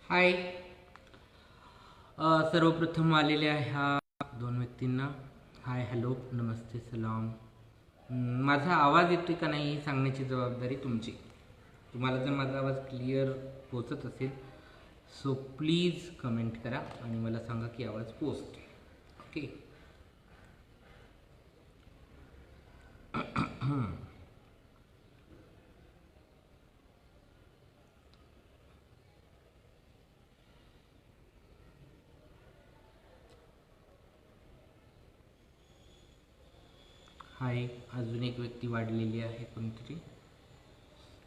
हाय. सर्वप्रथम आलेल्या ह्या दोन व्यक्तींना हाय, हॅलो, नमस्ते, सलाम. माझा आवाज येतोय का नाही ही सांगण्याची जबाबदारी तुमची. तुम्हाला जर माझा आवाज क्लिअर पोचत असेल सो प्लीज कमेंट करा आणि मला सांगा की आवाज पोचते. ओके. हाय. अजून एक व्यक्ती वाढलेली आहे कोणतरी.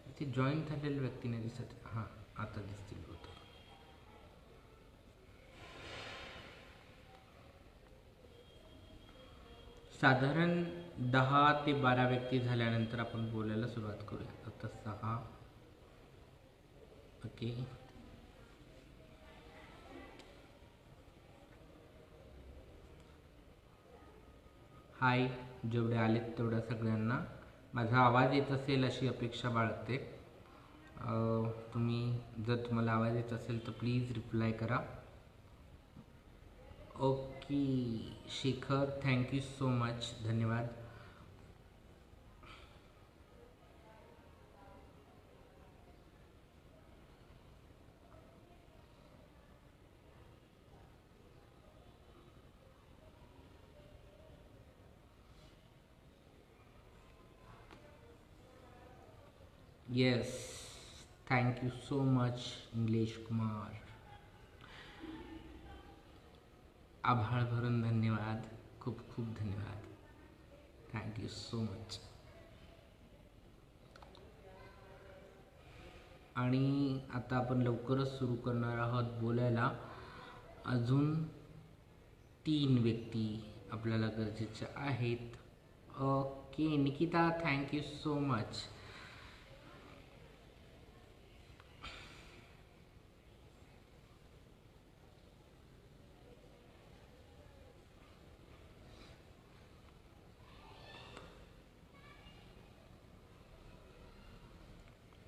इथे जॉईन झालेल्या व्यक्तीने दिसत. हां, आता दिसतील होतं. साधारण 10 ते 12 व्यक्ती झाल्यानंतर आपण बोलायला सुरुवात करूया. आता 6. ओके. हाय. जेवढे आलेत तेवढ्या सगळ्यांना माझा आवाज येत असेल अशी अपेक्षा बाळगते. तुम्ही जर तुम्हाला आवाज येत असेल तर प्लीज रिप्लाय करा. Okay. Shekhar, thank you so much, धन्यवाद. Yes, thank you so much English Kumar. आभाळ भरून धन्यवाद, खूप खूप धन्यवाद, थँक्यू सो मच. आणि आता आपण लवकरच सुरू करणार आहोत बोलायला. अजून 3 व्यक्ती आपल्याला गरजेच्या आहेत. Okay. Nikita, thank you so much.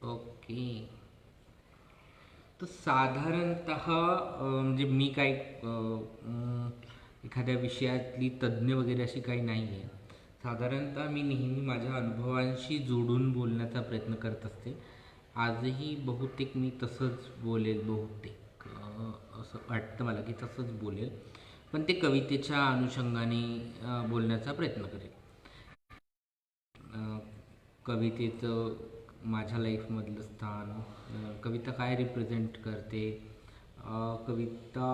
Okay. तर साधारणतः म्हणजे मी काय एखाद्या विषयातली तज्ज्ञ वगैरे अशी काही नाही आहे. साधारणतः मी नेहमी माझ्या अनुभवांशी जोडून बोलण्याचा प्रयत्न करत असते. आजही बहुतेक मी तसंच बोलेल. बहुतेक असं वाटतं मला की तसंच बोलेल, पण ते कवितेच्या अनुषंगाने बोलण्याचा प्रयत्न करेल. कवितेचं माझ्या लाईफमधलं स्थान, कविता काय रिप्रेझेंट करते, कविता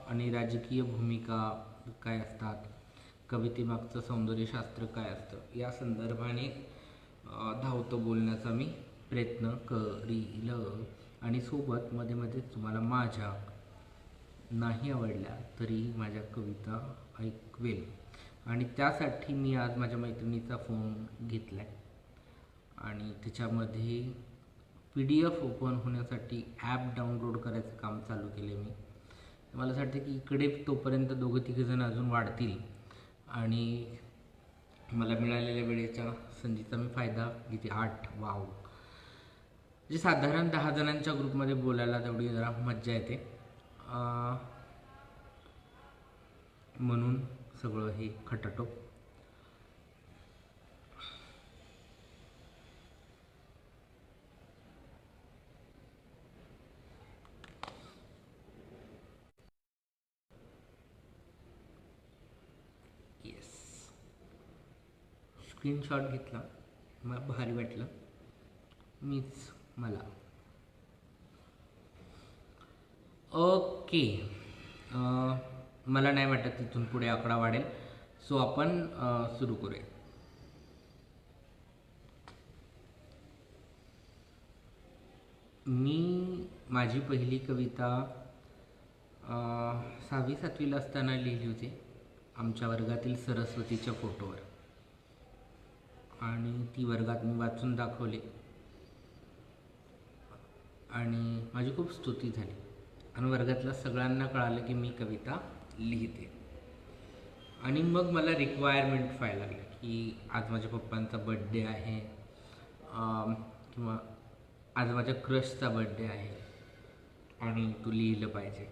आणि राजकीय भूमिका काय असतात, कवितेमागचं सौंदर्यशास्त्र काय असतं, या संदर्भाने धावतं बोलण्याचा मी प्रयत्न करील. आणि सोबत मध्ये मध्ये तुम्हाला माझ्या नाही आवडल्या तरी माझ्या कविता ऐकवेल. आणि त्यासाठी मी आज माझ्या मैत्रिणीचा फोन घेतला आहे आणि त्याच्यामध्ये PDF ओपन होण्यासाठी ॲप डाउनलोड करायचं काम चालू केले मी. मला असं वाटतं की इकडे तोपर्यंत 2-3 अजून वाढतील आणि मला मिळालेल्या वेळेच्या संधीचा मी फायदा घेते. 8 वाव. म्हणजे साधारण 10 जणांच्या ग्रुपमध्ये बोलायला तेवढी जरा मज्जा येते. म्हणून सगळं हे खटाटोप. येस, स्क्रीनशॉट घेतला, मला भारी वाटलं. मीच मला. ओके. मला नाही वाटत तिथून पुढे आकडा वाढेल, सो आपण सुरू करूया. मी माझी पहिली कविता 6वी-7वीला असताना लिहिली होती आमच्या वर्गातील सरस्वतीच्या फोटोवर, आणि ती वर्गात मी वाचून दाखवली आणि माझी खूप स्तुती झाली आणि वर्गातल्या सगळ्यांना कळालं की मी कविता लिहिते. आणि मग मला रिक्वायरमेंट व्हायला लागली की आज माझ्या पप्पांचा बड्डे आहे, किंवा आज माझ्या क्रशचा बड्डे आहे, आणि तू लिहिलं पाहिजे.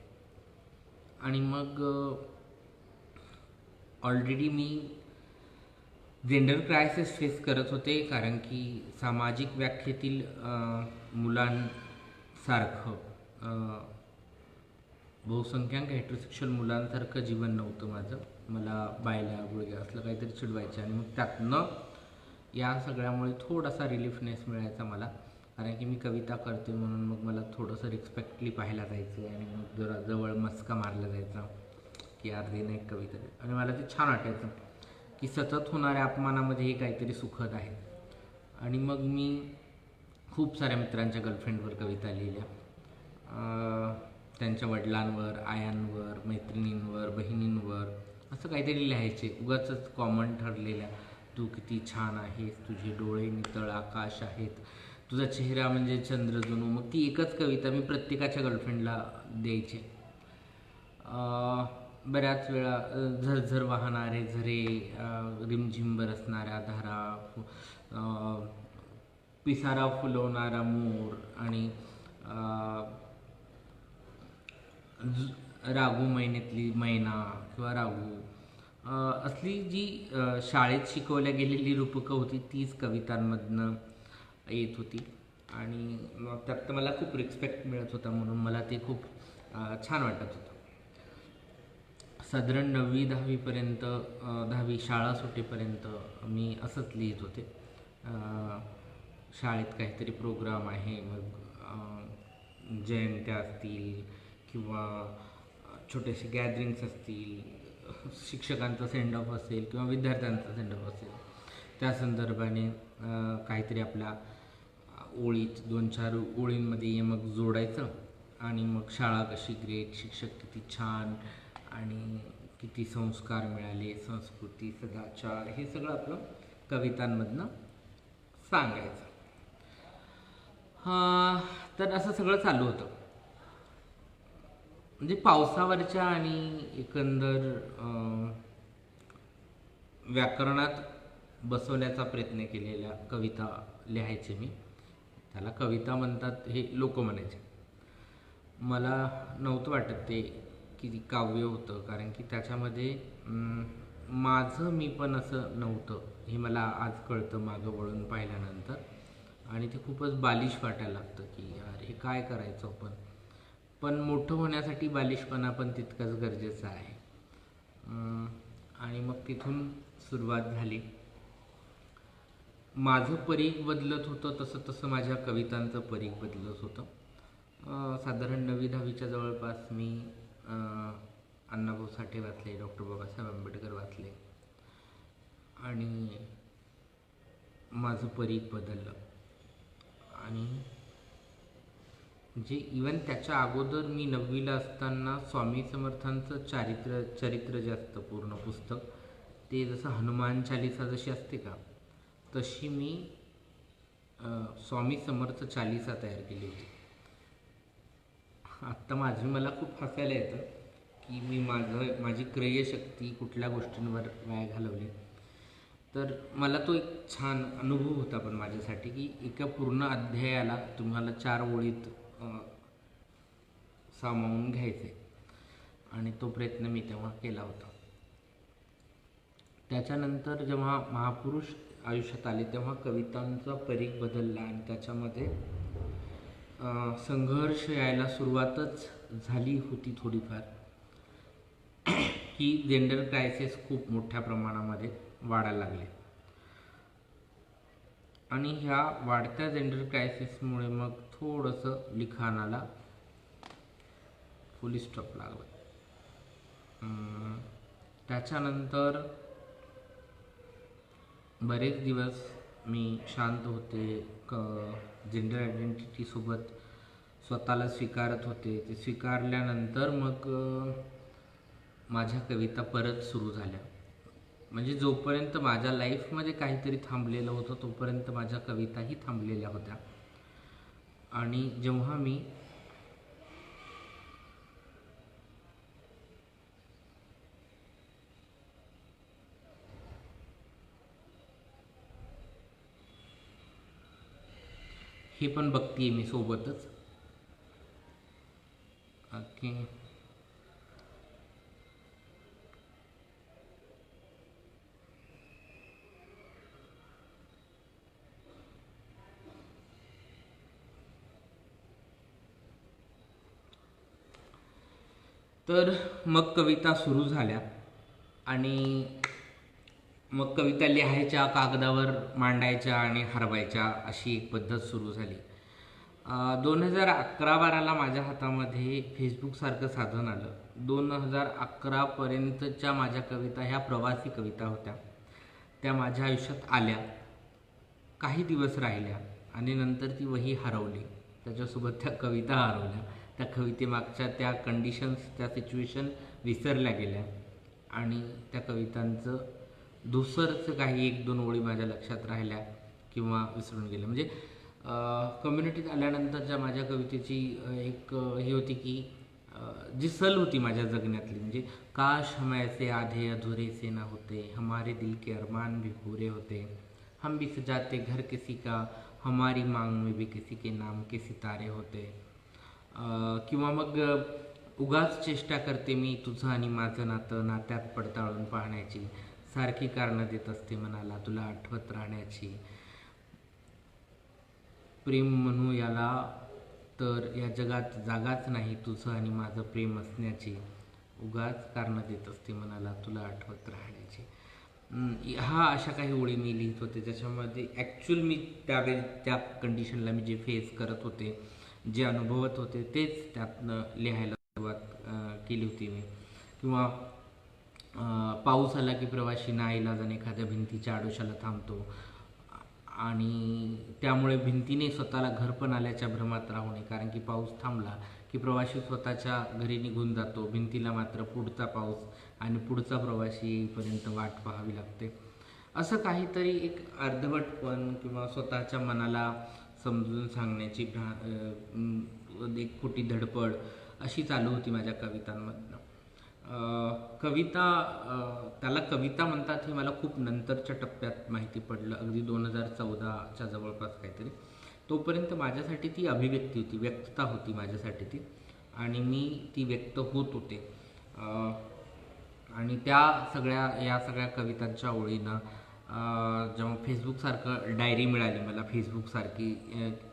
आणि मग ऑलरेडी मी जेंडर क्रायसिस फेस करत होते, कारण की सामाजिक व्याख्येतील मुलांसारखं बहुसंख्याक हेटेरोसेक्शुअल मुलांसारखं जीवन नव्हतं माझं. मला बायला गुळग्या असलं काहीतरी चिडवायचे, आणि मग त्यातनं या सगळ्यामुळे थोडासा रिलीफनेस मिळायचा मला, कारण की मी कविता करते म्हणून मग मला थोडंसं रिस्पेक्टली पाहायला जायचं, आणि मग जरा जवळ मस्का मारला जायचा की अर्धीनं एक कविता दे, आणि मला ते छान वाटायचं की सतत होणाऱ्या अपमानामध्येही काहीतरी सुखद आहे. आणि मग मी खूप साऱ्या मित्रांच्या गर्लफ्रेंडवर कविता लिहिल्या, त्यांच्या वडिलांवर, आयांवर, मैत्रिणींवर, बहिणींवर, असं काहीतरी लिहायचे. उगाचच कॉमन ठरलेल्या, तू किती छान आहेस, तुझे डोळे नितळ आकाश आहेत, तुझा चेहरा म्हणजे चंद्र जणू. मग ती एकच कविता मी प्रत्येकाच्या गर्लफ्रेंडला द्यायचे. बऱ्याच वेळा झरझर वाहणारे झरे, रिमझिम बरसणाऱ्या धारा, पिसारा फुलवणारा मोर, आणि रागू महिन्यातली मैना किंवा रागू, असली जी शाळेत शिकवल्या गेलेली रूपकं होती तीच कवितांमधनं येत होती. आणि त्यात मला खूप रिस्पेक्ट मिळत होता, म्हणून मला ते खूप छान वाटत होतं. साधारण 9वी-10वीपर्यंत, 10वी शाळा सुटेपर्यंत मी असंच लिहित होते. शाळेत काहीतरी प्रोग्राम आहे, मग जयंत्या असतील किंवा छोटेसे गॅदरिंग्स असतील, शिक्षकांचा सेंड ऑफ असेल किंवा विद्यार्थ्यांचा सेंड ऑफ असेल, त्या संदर्भाने काहीतरी आपल्या ओळीत 2-4 ओळींमध्ये यमक जोडायचं, आणि मग शाळा कशी ग्रेट, शिक्षक किती छान, आणि किती संस्कार मिळाले, संस्कृती, सदाचार, हे सगळं आपलं कवितांमधनं सांगायचं. तर असं सगळं चालू होतं. म्हणजे पावसावरच्या आणि एकंदर व्याकरणात बसवण्याचा प्रयत्न केलेल्या कविता लिहायचे मी. त्याला कविता म्हणतात हे लोक म्हणायचे. मला नव्हतं वाटत ते की काव्य होतं, कारण की त्याच्यामध्ये माझं मी पण असं नव्हतं, हे मला आज कळतं मागं वळून पाहिल्यानंतर. आणि ते खूपच बालिश वाटायला लागतं की यार हे काय करायचं आपण. पण मोठं होण्यासाठी बालिशपणा पण तितकाच गरजेचा आहे. आणि मग तिथून सुरुवात झाली. माझं परीघ बदलत होतं, तसं तसं माझ्या कवितांचं परीघ बदलत होतं. साधारण 9वी-10वीच्या जवळपास मी अण्णाभाऊ साठे वाचले, डॉक्टर बाबासाहेब आंबेडकर वाचले, आणि माझं परीघ बदललं. आणि जे इवन त्याच्या अगोदर मी 9वीला असताना स्वामी समर्थांचं चरित्र जे असतं पूर्ण पुस्तक, ते जसं हनुमान चालिसा जशी असते का, तशी मी स्वामी समर्थ चालिसा तयार केली होती. आत्ता मला खूप हसायला येतं की मी माझी क्रयशक्ती कुठल्या गोष्टींवर वाया घालवली. तर मला तो एक छान अनुभव होता पण माझ्यासाठी, की एका पूर्ण अध्यायाला तुम्हाला 4 ओळीत सामावून घ्यायचे, आणि तो प्रयत्न मी तेव्हा केला होता. त्याच्यानंतर जेव्हा महापुरुष आयुष्यात आले तेव्हा कवितांचा परीघ बदलला, आणि त्याच्यामध्ये संघर्ष यायला सुरुवातच झाली होती थोडीफार, की जेंडर क्रायसिस खूप मोठ्या प्रमाणामध्ये वाढायला लागले. आणि ह्या वाढत्या जेंडर क्रायसिसमुळे मग थोडंसं लिखाणाला फुल स्टॉप लागला. त्याच्यानंतर बरेच दिवस मी शांत होते, जेंडर आयडेंटिटीसोबत स्वतःला स्वीकारत होते. ते स्वीकारल्यानंतर मग माझ्या कविता परत सुरू झाल्या. म्हणजे जोपर्यंत माझ्या लाईफमध्ये काहीतरी थांबलेलं होतं तोपर्यंत माझ्या कविताही थांबलेल्या होत्या. आणि जेव्हा मी हे पण बघतीये मी सोबतच, ओके. तर मग कविता सुरू झाल्या आणि मग कविता लिहायच्या, कागदावर मांडायच्या आणि हरवायच्या, अशी एक पद्धत सुरू झाली. 2011-12ला माझ्या हातामध्ये फेसबुकसारखं साधन आलं. 2011पर्यंतच्या माझ्या कविता ह्या प्रवासी कविता होत्या. त्या माझ्या आयुष्यात आल्या, काही दिवस राहिल्या आणि नंतर ती वही हरवली. त्याच्यासोबत त्या कविता हरवल्या. त्या कवितेमागच्या त्या कंडिशन्स, त्या सिच्युएशन विसरल्या गेल्या आणि त्या कवितांचं दुसरंच काही 1-2 ओळी माझ्या लक्षात राहिल्या किंवा विसरून गेल्या. म्हणजे कम्युनिटीत आल्यानंतरच्या माझ्या कवितेची एक ही होती की जी सल होती माझ्या जगण्यातली, म्हणजे काश हम ऐसे आधे अधूरे से ना होते, हमारे दिल के अरमान भी पूरे होते, हम भी सजाते घर किसी का, हमारी मांग में भी किसी के नाम के सितारे होते. किंवा मग उगाच चेष्टा करते मी तुझं आणि माझं नातं, नात्यात पडताळून पाहण्याची, सारखी कारणं देत असते मनाला तुला आठवत राहण्याची, प्रेम म्हणू याला तर या जगात जागाच नाही तुझं आणि माझं प्रेम असण्याची, उगाच कारणं देत असते मनाला तुला आठवत राहण्याची. हा अशा काही ओळी मी लिहित होते, ज्याच्यामध्ये ॲक्च्युअल मी त्यावेळी त्या कंडिशनला मी जे फेस करत होते, जे अनुभवत होते, तेच त्यातनं लिहायला सुरुवात केली होती मी. किंवा पाऊस आला की प्रवासी नाईलाजाने एखाद्या भिंतीच्या आडोशाला थांबतो आणि त्यामुळे भिंतीने स्वतःला घर पण आल्याच्या भ्रमात राहू नये, कारण की पाऊस थांबला की प्रवासी स्वतःच्या घरी निघून जातो, भिंतीला मात्र पुढचा पाऊस आणि पुढचा प्रवासी येईपर्यंत वाट पाहावी लागते. असं काहीतरी एक अर्धवटपण किंवा स्वतःच्या मनाला समजून सांगण्याची एक खोटी धडपड अशी चालू होती माझ्या कवितांमधनं. कविता, त्याला कविता म्हणतात हे मला खूप नंतरच्या टप्प्यात माहिती पडलं, अगदी 2014च्या जवळपास काहीतरी. तोपर्यंत माझ्यासाठी ती अभिव्यक्ती होती, व्यक्तता होती माझ्यासाठी ती, आणि मी ती व्यक्त होत होते. आणि या सगळ्या कवितांच्या ओळीनं जेव्हा फेसबुकसारखं डायरी मिळाली मला, फेसबुकसारखी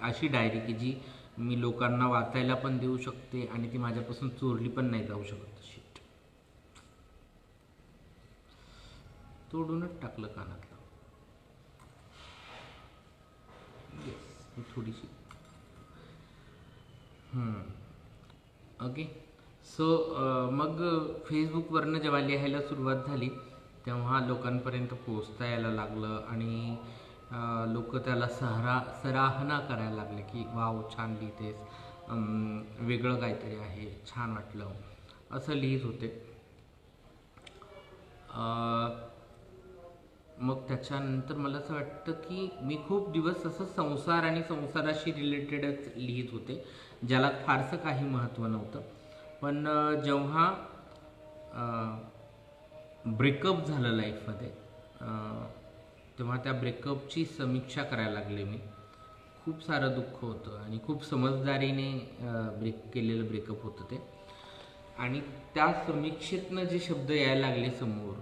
अशी डायरी की जी मी लोकांना वाचायला पण देऊ शकते आणि ती माझ्यापासून चोरली पण नाही जाऊ शकत, शिट, तोडूनच टाकलं कानातलं. येस, थोडीशी ओके. सो मग फेसबुकवरनं जेव्हा लिहायला सुरुवात झाली तेव्हा लोकांपर्यंत पोचता यायला लागलं आणि लोक त्याला सराहना करायला लागले की वाव, छान लिहितेस, वेगळं काहीतरी आहे, छान वाटलं, असं लिहित होते. मग त्याच्यानंतर मला असं वाटतं की मी खूप दिवस असं संसार आणि संसाराशी रिलेटेडच लिहित होते, ज्याला फारसं काही महत्त्व नव्हतं. पण जेव्हा ब्रेकअप झालं लाईफमध्ये, तेव्हा त्या ब्रेकअपची समीक्षा करायला लागले मी. खूप सारं दुःख होतं आणि खूप समजदारीने केलेलं ब्रेकअप होतं ते. आणि त्या समीक्षेतनं जे शब्द यायला लागले समोर,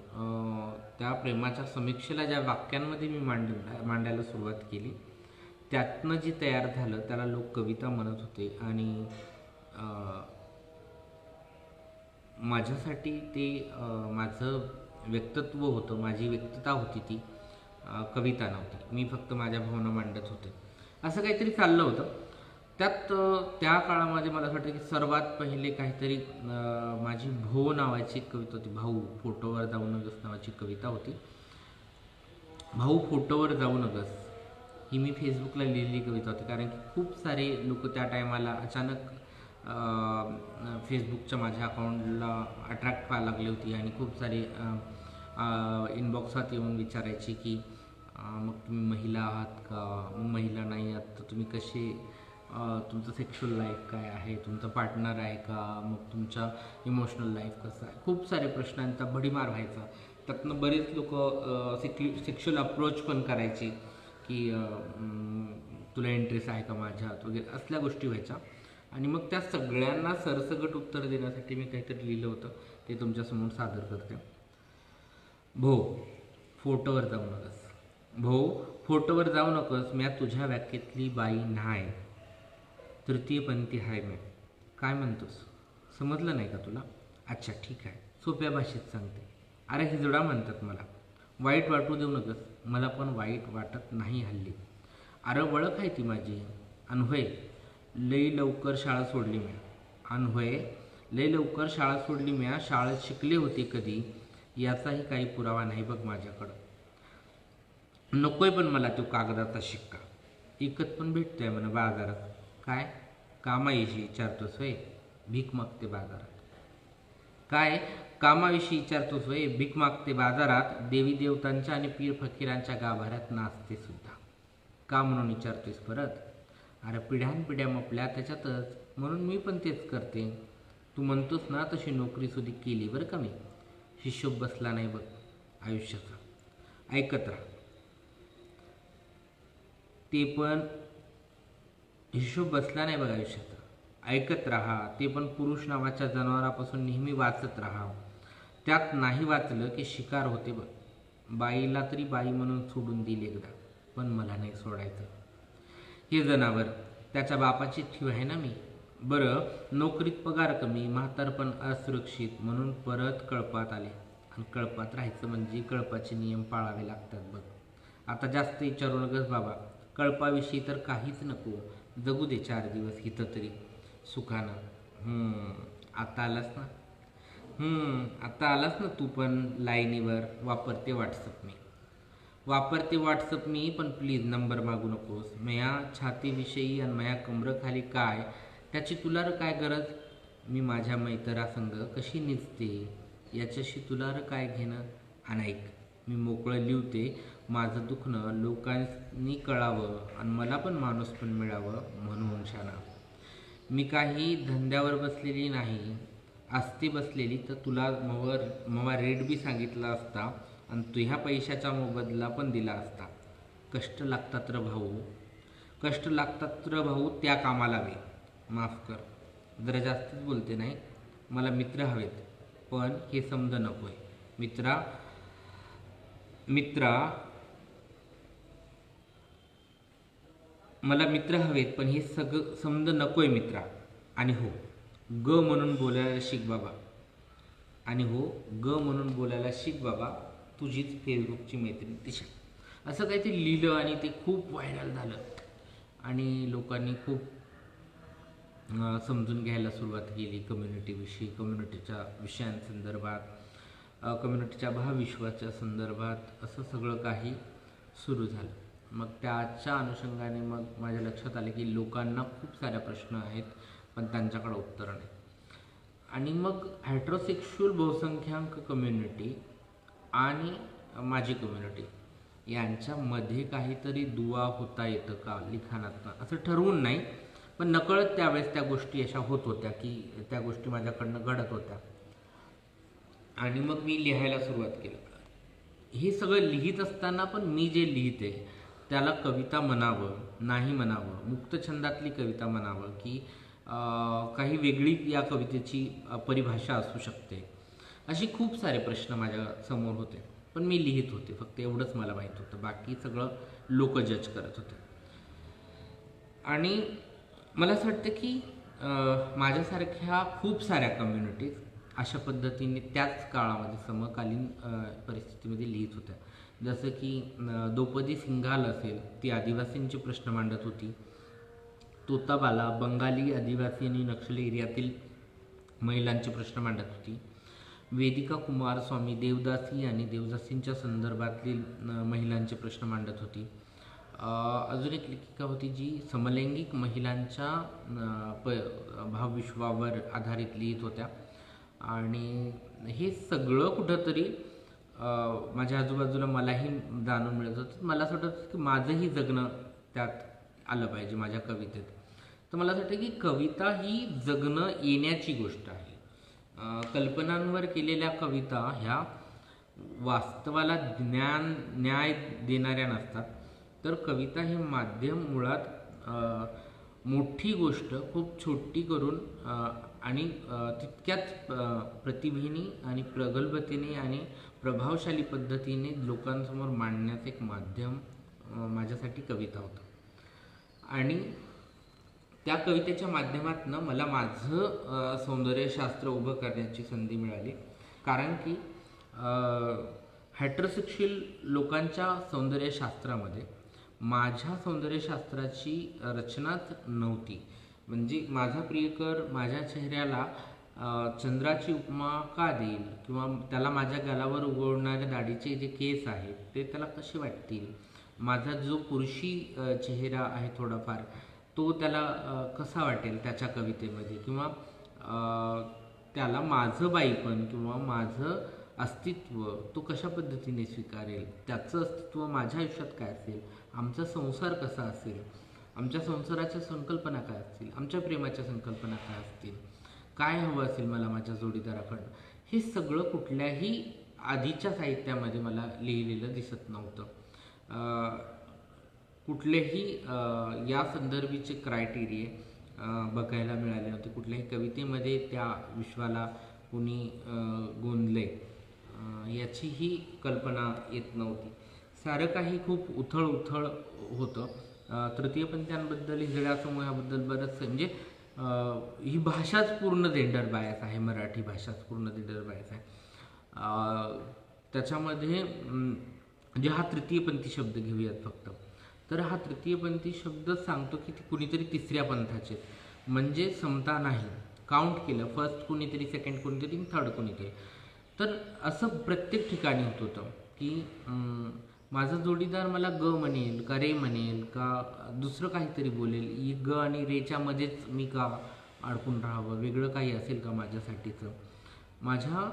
त्या प्रेमाच्या समीक्षेला ज्या वाक्यांमध्ये मी मांडायला सुरुवात केली, त्यातनं जे तयार झालं त्याला लोक कविता म्हणत होते. आणि माझ्यासाठी ते माझं व्यक्तित्व होतं, माझी व्यक्तता होती, ती कविता नव्हती. मी फक्त माझ्या भावना मांडत होते, असं काहीतरी चाललं होतं. त्यात त्या काळामध्ये मला असं वाटतं की सर्वात पहिले काहीतरी माझी भो नावाची एक कविता होती, भाऊ फोटोवर जाऊ नगस नावाची कविता होती. भाऊ फोटोवर जाऊ नगस ही मी फेसबुकला लिहिलेली कविता होती, कारण की खूप सारे लोक त्या टायमाला अचानक फेसबुकच्या माझ्या अकाउंटला अट्रॅक्ट व्हायला लागली होती आणि खूप सारे इनबॉक्सात येऊन विचारायचे की मग तुम्ही महिला आहात का, मग महिला नाही आहात तर तुम्ही कसे, तुमचं सेक्शुअल लाईफ काय आहे, तुमचं पार्टनर आहे का, मग तुमचा इमोशनल लाईफ कसं आहे, खूप सारे प्रश्नांचा भडीमार व्हायचा. त्यातनं बरेच लोक सेक्शुअल अप्रोच पण करायचे की तुला इंटरेस्ट आहे का माझ्यात वगैरे, असल्या गोष्टी व्हायच्या. आणि मग त्या सगळ्यांना सरसकट उत्तर देण्यासाठी मी काहीतरी लिहिलं होतं, ते तुमच्यासमोर सादर करते. भो, फोटोवर जाऊ नकस. भो, फोटोवर जाऊ नकस. म्या तुझ्या व्याख्येतली बाई नाय, तृतीयपंथी हाय मी. काय म्हणतोस? समजलं नाही का तुला? अच्छा ठीक आहे, सोप्या भाषेत सांगते. अरे हिजडा म्हणतात मला. वाईट वाटू देऊ नकस. मला पण वाईट वाटत नाही हल्ली. अरे ओळख आहे ती माझी. अनहोय, लई लवकर शाळा सोडली म्या. अनहोय, लई लवकर शाळा सोडली म्या. शाळेत शिकले होते कधी याचाही काही पुरावा नाही बघ माझ्याकडं. नकोय पण मला तो कागदाचा शिक्का. इकत पण भेटतोय म्हणा बाजारात. काय कामाविषयी विचारतोस होय? भीक मागते बाजारात. काय कामाविषयी विचारतोस होय? भीक मागते बाजारात. देवी देवतांच्या आणि पीर फकीरांच्या गाभाऱ्यात नाचते सुद्धा. का म्हणून विचारतोयस परत? अरे पिढ्यानपिढ्या मपल्या त्याच्यातच, म्हणून मी पण तेच करते. तू म्हणतोस ना तशी नोकरी सुद्धा केली बरं का मी. हिशोब बसला नाही बघ आयुष्याचा. ऐकत राहा. ते पण हिशोब बसला नाही बघ आयुष्याचा. ऐकत राहा. ते पण पुरुष नावाच्या जनावरापासून नेहमी वाचत राहा. त्यात नाही वाचलं की शिकार होते बघ. बाईला तरी बाई म्हणून सोडून दिली एकदा, पण मला नाही सोडायचं. हे जनावर त्याच्या बापाची ठेव आहे ना मी. बरं, नोकरीत पगार कमी, म्हातारपण असुरक्षित, म्हणून परत कळपात आले. आणि कळपात राहायचं म्हणजे कळपाचे नियम पाळावे लागतात बघ. आता जास्त विचारू नकस बाबा. कळपाविषयी तर काहीच नको. जगू दे 4 दिवस इथं तरी सुखानं. आता आलास ना? आता आलास ना तू पण लाईनीवर. वापरते व्हॉट्सअप मी. पण प्लीज नंबर मागू नकोस. मया छातीविषयी आणि मया कमरखाली काय त्याची तुला र काय गरज? मी माझ्या मैतरासंग कशी निजते याच्याशी तुला र काय घेणं? अनाईक, मी मोकळं लिवते. माझं दुखणं लोकांनी कळावं आणि मला पण माणूस पण मिळावं म्हणून शाना. मी काही धंद्यावर बसलेली नाही. असती बसलेली तर तुला मवा रेट बी सांगितला असता आणि तुझ्या पैशाचा मोबदला पण दिला असता. कष्ट लागतात र भाऊ त्या कामाला वे. माफ कर, जरा जास्तच बोलते नाही. मला मित्र हवेत, पण हे समज नकोय. मित्रा मला मित्र हवेत, पण हे सगळं समज नकोय मित्रा. आणि हो, ग म्हणून बोलायला शिक बाबा. शिक बाबा. तुझीच फेसबुकची मैत्रीण दिशा. असं काहीतरी लिहिलं आणि ते खूप व्हायरल झालं आणि लोकांनी खूप समजून घ्यायला सुरुवात केली. कम्युनिटीच्या विषयांसंदर्भात, कम्युनिटीच्या भावविश्वाच्या संदर्भात असं सगळं काही सुरू झालं. मग त्याच्या अनुषंगाने मग माझ्या लक्षात आले की लोकांना खूप साऱ्या प्रश्न आहेत, पण त्यांच्याकडे उत्तर नाही. आणि मग हेट्रोसेक्शुअल बहुसंख्याक कम्युनिटी आणि माझी कम्युनिटी यांच्यामध्ये काहीतरी दुवा होता येतं का लिखाणातनं, असं ठरवून नाही, पण नकळत त्यावेळेस त्या गोष्टी अशा होत होत्या की त्या गोष्टी माझ्याकडनं घडत होत्या. आणि मग मी लिहायला सुरुवात केली. हे सगळं लिहित असताना पण मी जे लिहिते त्याला कविता म्हणावं नाही म्हणावं, मुक्तछंदातली कविता म्हणावं की काही वेगळी या कवितेची परिभाषा असू शकते, अशी खूप सारे प्रश्न माझ्या समोर होते. पण मी लिहित होते, फक्त एवढंच मला माहीत होतं. बाकी सगळं लोक जज करत होते. आणि मला असं वाटतं की माझ्यासारख्या खूप साऱ्या कम्युनिटीज अशा पद्धतीने त्याच काळामध्ये समकालीन परिस्थितीमध्ये लिहित होत्या. जसं की द्रौपदी सिंघाल असेल, ती आदिवासींचे प्रश्न मांडत होती. तोताबाला बंगाली आदिवासी आणि नक्षली एरियातील महिलांचे प्रश्न मांडत होती. वेदिका कुमारस्वामी देवदासी आणि देवदासींच्या संदर्भातील महिलांचे प्रश्न मांडत होती. अजून एक लेखिका होती जी समलैंगिक महिलांच्या भावविश्वावर आधारित लिहित होत्या. आणि हे सगळं कुठंतरी माझ्या आजूबाजूला मलाही जाणून मिळत होतं. मला असं वाटतं की माझंही जगणं त्यात आलं पाहिजे माझ्या कवितेत. तर मला असं वाटतं की कविता ही जगणं येण्याची गोष्ट आहे. कल्पनांवर केलेल्या कविता ह्या वास्तवाला न्याय देणाऱ्या नसतात. तर कविता हे माध्यम मुळात मोठी गोष्ट खूप छोटी करून आणि तितक्याच प्रतिभेने आणि प्रगल्भतेने आणि प्रभावशाली पद्धतीने लोकांसमोर मांडण्याचं एक माध्यम माझ्यासाठी कविता होतं. आणि त्या कवितेच्या माध्यमातून मला माझं सौंदर्यशास्त्र उभं करण्याची संधी मिळाली. कारण की हेटेरोसेक्शुअल लोकांच्या सौंदर्यशास्त्रामध्ये माझ्या सौंदर्यशास्त्राची रचनाच नव्हती. म्हणजे माझा प्रियकर माझ्या चेहऱ्याला चंद्राची उपमा का देईल, किंवा त्याला माझ्या गालावर उगवणाऱ्या दाढीचे जे केस आहेत ते त्याला कसे वाटतील, माझा जो पुरुषी चेहरा आहे थोडाफार तो त्याला कसा वाटेल त्याच्या कवितेमध्ये, किंवा त्याला माझं बाईपण किंवा माझं अस्तित्व तो कशा पद्धतीने स्वीकारेल, त्याचं अस्तित्व माझ्या आयुष्यात काय असेल, आमचा संसार कसा असेल, आमच्या संसाराच्या संकल्पना काय असतील, आमच्या प्रेमाच्या संकल्पना काय असतील, काय हवं असेल मला माझ्या जोडीदाराकडं, हे सगळं कुठल्याही आधीच्या साहित्यामध्ये मला लिहिलेलं दिसत नव्हतं. कुठलेही या संदर्भीचे क्रायटेरिया बघायला मिळाले नव्हते. कुठल्याही कवितेमध्ये त्या विश्वाला कुणी गोंदले याचीही कल्पना येत नव्हती. सारं काही खूप उथळ उथळ होतं. तृतीयपंथीयांबद्दल, हिजड्या समूहाबद्दल बरंचसं, म्हणजे ही भाषाच पूर्ण जेंडर बायस आहे. मराठी भाषाच पूर्ण जेंडर बायस आहे. त्याच्यामध्ये म्हणजे हा तृतीयपंथी शब्द घेऊयात फक्त, तर हा तृतीयपंथी शब्द सांगतो की कुणीतरी तिसऱ्या पंथाचे, म्हणजे समता नाही. काउंट केलं, फर्स्ट कुणीतरी, सेकंड कुणीतरी, थर्ड कुणीतरी. तर असं प्रत्येक ठिकाणी होत होतं की माझा जोडीदार मला ग म्हणेल का रे म्हणेल का दुसरं काहीतरी बोलेल, ग आणि रेच्या मध्येच मी का अडकून राहावं, वेगळं काही असेल का माझ्यासाठीचं. माझ्या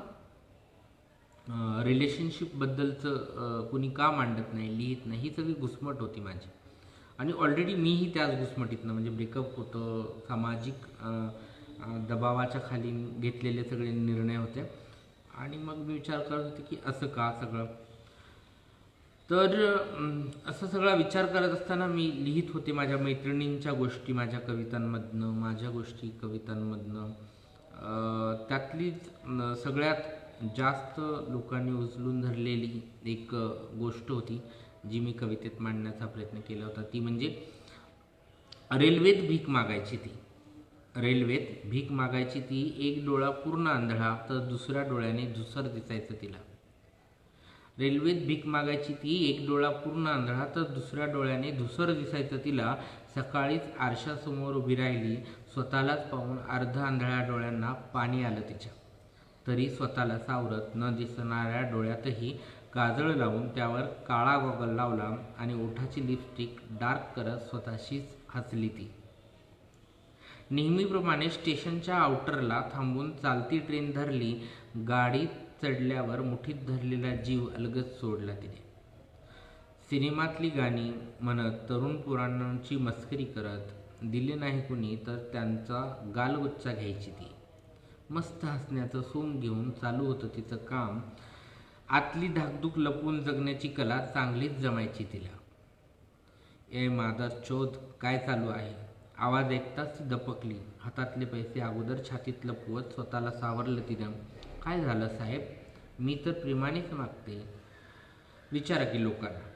रिलेशनशिपबद्दलचं कुणी का मांडत नाही, लिहित नाही, ही सगळी घुसमट होती माझी. आणि ऑलरेडी मीही त्याच घुसमटीतनं, म्हणजे ब्रेकअप होतं, सामाजिक दबावाच्या खाली घेतलेले सगळे निर्णय होते. आणि मग मी विचार करत होते की असं का सगळं. तर असं सगळा विचार करत असताना मी लिहित होते माझ्या मैत्रिणींच्या गोष्टी माझ्या कवितांमधनं, माझ्या गोष्टी कवितांमधनं. त्यातलीच सगळ्यात जास्त लोकांनी उचलून धरलेली एक गोष्ट होती जी मी कवितेत मांडण्याचा प्रयत्न केला होता. ती म्हणजे रेल्वेत भीक मागायची ती. रेल्वेत भीक मागायची ती, एक डोळा पूर्ण आंधळा तर दुसऱ्या डोळ्याने धुसर दिसायचं तिला. रेल्वेत भीक मागायची ती, एक डोळा पूर्ण आंधळा तर दुसऱ्या डोळ्याने धुसर दिसायचं तिला. सकाळीच आरशासमोर उभी राहिली, स्वतःलाच पाहून अर्ध आंधळ्या डोळ्यांना पाणी आलं तिच्या. तरी स्वतःला सावरत न दिसणाऱ्या डोळ्यातही काजळ लावून त्यावर काळा गॉगल लावला आणि ओठाची लिपस्टिक डार्क करत स्वतःशीच हसली ती. नेहमीप्रमाणे स्टेशनच्या आउटरला थांबून चालती ट्रेन धरली. गाडीत चढल्यावर मुठीत धरलेला जीव अलगद सोडला तिने. सिनेमातली गाणी म्हणत, तरुण पुराणांची मस्करी करत, दिले नाही कुणी तर त्यांचा गालगुच्चा घ्यायची ती. मस्त हसण्याचं सोंग घेऊन चालू होतं तिचं काम. आतली धाकधूक लपवून जगण्याची कला चांगलीच जमायची तिला. ए मादर चोद, काय चालू आहे? आवाज ऐकताच ती दपकली. हातातले पैसे अगोदर छातीत लपवत स्वतःला सावरलं तिनं. काय झालं साहेब? मी तर प्रेमानेच मागते. विचारा की लोकांना.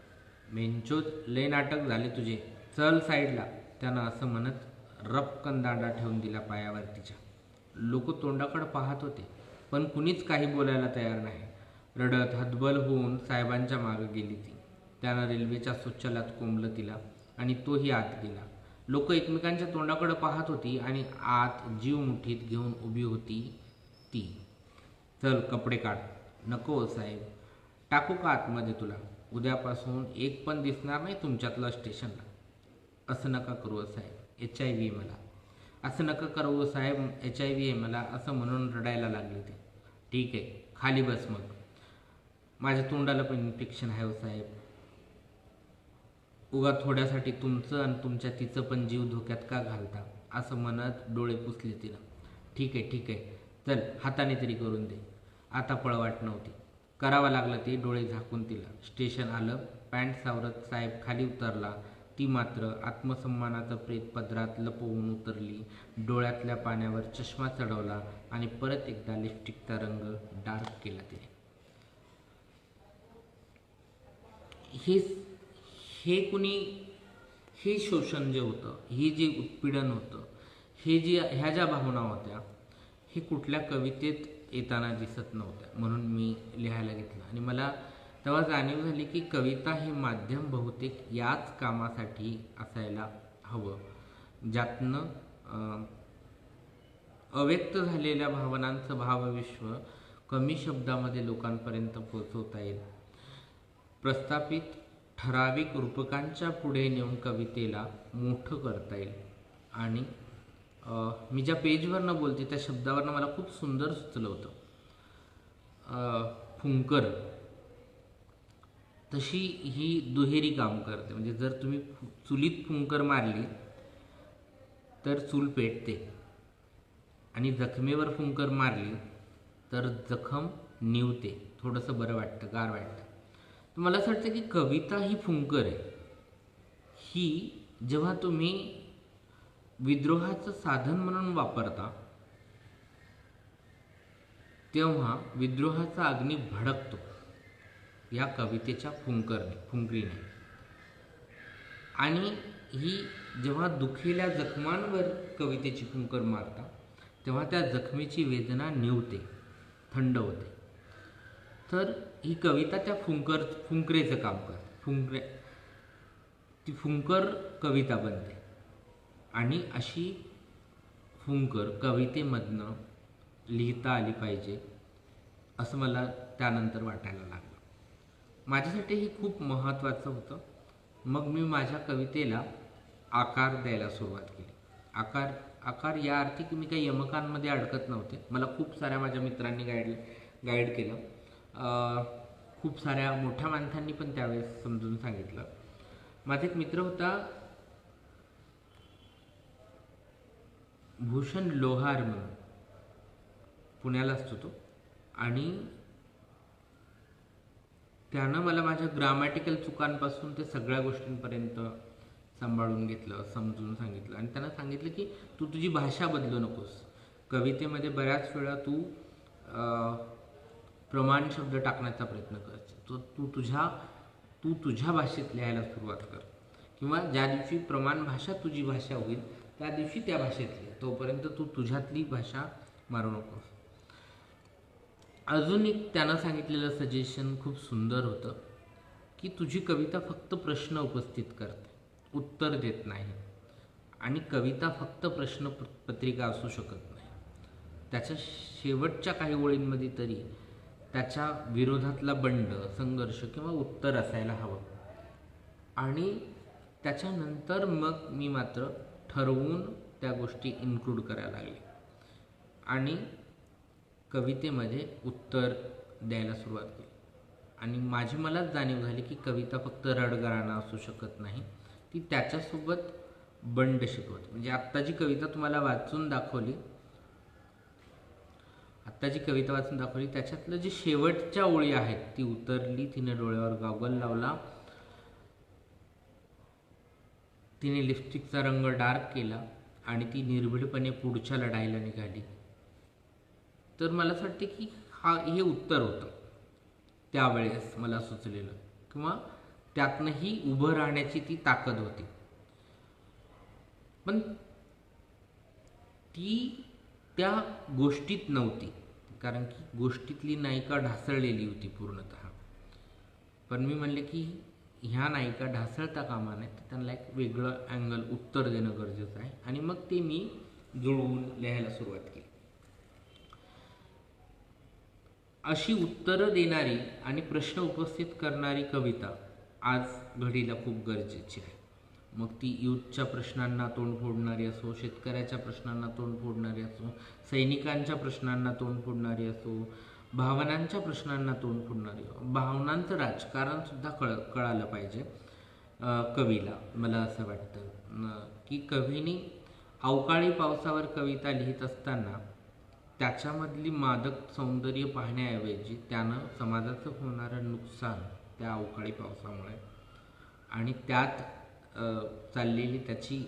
मेंचोद, लय नाटक झाले तुझे, चल साईडला, त्यानं असं म्हणत रपकन दांडा ठेवून दिला पायावर तिच्या. लोक तोंडाकडे पाहत होते पण कुणीच काही बोलायला तयार नाही. रडत हतबल होऊन साहेबांच्या मागे गेली ती. त्यानं रेल्वेच्या शौचालयात कोंबलं तिला आणि तोही आत गेला. लोक एकमेकांच्या तोंडाकडे पाहत होती आणि आत जीव मुठीत घेऊन उभी होती ती. चल कपडे काढ. नको साहेब. टाकू का आतमध्ये तुला? उद्यापासून एक पण दिसणार नाही तुमच्यातलं स्टेशनला. असं नका करू साहेब, HIV आहे मला. असं नका करू साहेब, HIV आहे मला, असं म्हणून रडायला लागले ते. ठीक आहे, खाली बस मग. माझ्या तोंडाला पण इन्फेक्शन आहे हो साहेब. उगा थोड्यासाठी तुमचं आणि तुमच्या तिचं पण जीव धोक्यात का घालता? असं म्हणत डोळे पुसले तिला. ठीक आहे ठीक आहे, चल हाताने तरी करून दे. आता पळवाट नव्हती. करावं लागलं ते डोळे झाकून तिला. स्टेशन आलं. पॅन्ट सावरत साहेब खाली उतरला. ती मात्र आत्मसन्मानाचं प्रेत पदरात लपवून उतरली, डोळ्यातल्या पाण्यावर चष्मा चढवला आणि परत एकदा लिपस्टिकचा रंग डार्क केला तिने. हे हे कुणी हे शोषण जे होतं, हे जे उत्पीडन होतं, ह्या ज्या भावना होत्या, हे कुठल्या कवितेत येताना दिसत नव्हत्या. म्हणून मी लिहायला घेतलं आणि मला तेव्हा जाणीव झाली की कविता हे माध्यम बहुतेक याच कामासाठी असायला हवं, ज्यातनं अव्यक्त झालेल्या भावनांचं भावविश्व कमी शब्दामध्ये लोकांपर्यंत पोहोचवता येईल. प्रस्थापित ठराविक रूपकांच्या पुढे नेऊन कवितेला मोठं करता येईल. आणि मी ज्या पेजवरनं बोलते त्या शब्दावरनं मला खूप सुंदर सुचलं होतं, फुंकर. तशी ही दुहेरी काम करते. म्हणजे जर तुम्ही चुलीत फुंकर मारली तर चूल पेटते आणि जखमेवर फुंकर मारली तर जखम निवते, थोडंसं बरं वाटतं, गार वाटतं. तर मला असं वाटतं की कविता ही फुंकर आहे. ही जेव्हा तुम्ही विद्रोहाचं साधन म्हणून वापरता तेव्हा विद्रोहाचा अग्नी भडकतो या कवितेच्या फुंकरीने. आणि ही जेव्हा दुखलेल्या जखमांवर कवितेची फुंकर मारता तेव्हा त्या जखमेची वेदना निवते, थंड होते. तर ही कविता त्या फुंकरेचं काम करते. ती फुंकर कविता बनते आणि अशी फुंकर कवितेमधनं लिहिता आली पाहिजे असं मला त्यानंतर वाटायला लागलं. माझ्यासाठी हे खूप महत्त्वाचं होतं. मग मी माझ्या कवितेला आकार द्यायला सुरुवात केली. आकार या अर्थी की मी काही यमकांमध्ये अडकत नव्हते. मला खूप साऱ्या माझ्या मित्रांनी गाईड केलं. खूप साऱ्या मोठ्या माणसांनी पण त्यावेळेस समजून सांगितलं. माझा एक मित्र होता भूषण लोहार म्हणून, पुण्याला असतो तो, आणि त्यानं मला माझ्या ग्रामॅटिकल चुकांपासून ते सगळ्या गोष्टींपर्यंत सांभाळून घेतलं, समजून सांगितलं. आणि त्यांना सांगितलं की तू तुझी भाषा बदलू नकोस. कवितेमध्ये बऱ्याच वेळा तू प्रमाण शब्द टाकण्याचा प्रयत्न कर. तू तुझ्या भाषेत लिहायला सुरुवात कर, किंवा ज्या दिवशी प्रमाण भाषा तुझी भाषा होईल त्या दिवशी त्या भाषेत लिह. तोपर्यंत तू तुझ्यातली भाषा मारू नकोस. अजून एक त्यानं सांगितलेलं सजेशन खूप सुंदर होतं की तुझी कविता फक्त प्रश्न उपस्थित करते, उत्तर देत नाही. आणि कविता फक्त प्रश्नपत्रिका असू शकत नाही. त्याच्या शेवटच्या काही ओळींमध्ये तरी त्याच्या विरोधातला बंड, संघर्ष किंवा उत्तर असायला हवं. आणि त्याच्यानंतर मग मी मात्र ठरवून त्या गोष्टी इन्क्लूड करायला लागले आणि कवितेमध्ये उत्तर द्यायला सुरुवात केली. आणि मलाच जाणीव झाली की कविता फक्त रडगाणं असू शकत नाही, ती त्याच्यासोबत बंड शिकवते. म्हणजे आत्ताची कविता तुम्हाला वाचून दाखवली, त्याच्यातलं जे शेवटच्या ओळी आहेत, ती उतरली, तिने डोळ्यावर गॉगल लावला, तिने लिपस्टिकचा रंग डार्क केला आणि ती निर्भीडपणे पुढच्या लढाईला निघाली. तर मला असं वाटतं की हे उत्तर होतं त्यावेळेस मला सुचलेलं, किंवा त्यातनंही उभं राहण्याची ती ताकद होती. पण ती त्या गोष्टीत नव्हती, कारण की गोष्टीतली नायिका ढासळलेली होती पूर्णतः. पण मी म्हणले की ह्या नायिका ढासळता कामा नये, तर त्यांना एक वेगळं अँगल, उत्तर देणं गरजेचं आहे. आणि मग ते मी जुळवून लिहायला सुरुवात केली. अशी उत्तरं देणारी आणि प्रश्न उपस्थित करणारी कविता आज घडीला खूप गरजेची आहे. मग ती यूथच्या प्रश्नांना तोंड फोडणारी असो, शेतकऱ्याच्या प्रश्नांना तोंड फोडणारी असो, सैनिकांच्या प्रश्नांना तोंड फोडणारी असो, भावनांच्या प्रश्नांना तोंड फोडणारी, भावनांचं राजकारणसुद्धा कळालं पाहिजे कवीला. मला असं वाटतं की कवीने अवकाळी पावसावर कविता लिहित असताना त्याच्यामधली मादक सौंदर्य पाहण्याऐवजी त्यानं समाजाचं होणारं नुकसान त्या अवकाळी पावसामुळे आणि त्यात चाललेली त्याची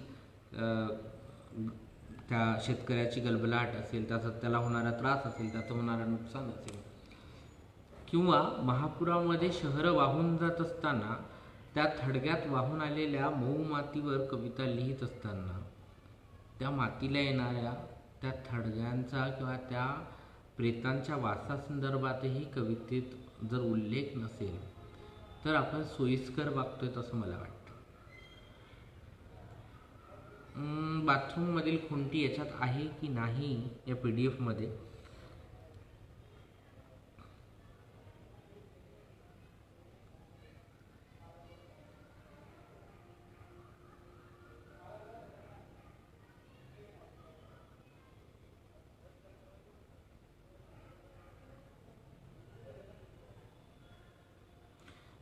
त्या शेतकऱ्याची गलबलाट असेल, त्याचा त्याला होणारा त्रास असेल, त्याचं होणारं नुकसान असेल, किंवा महापुरामध्ये शहरं वाहून जात असताना त्या थडग्यात वाहून आलेल्या मऊ मातीवर कविता लिहित असताना त्या मातीला येणाऱ्या त्या थडग्यांचा किंवा त्या प्रेतांच्या वासासंदर्भातही कवितेत जर उल्लेख नसेल तर आपण सोयीस्कर वागतोय असं मला वाटतं. बाथरूममधील खुंटी याच्यात आहे की नाही या PDF मध्ये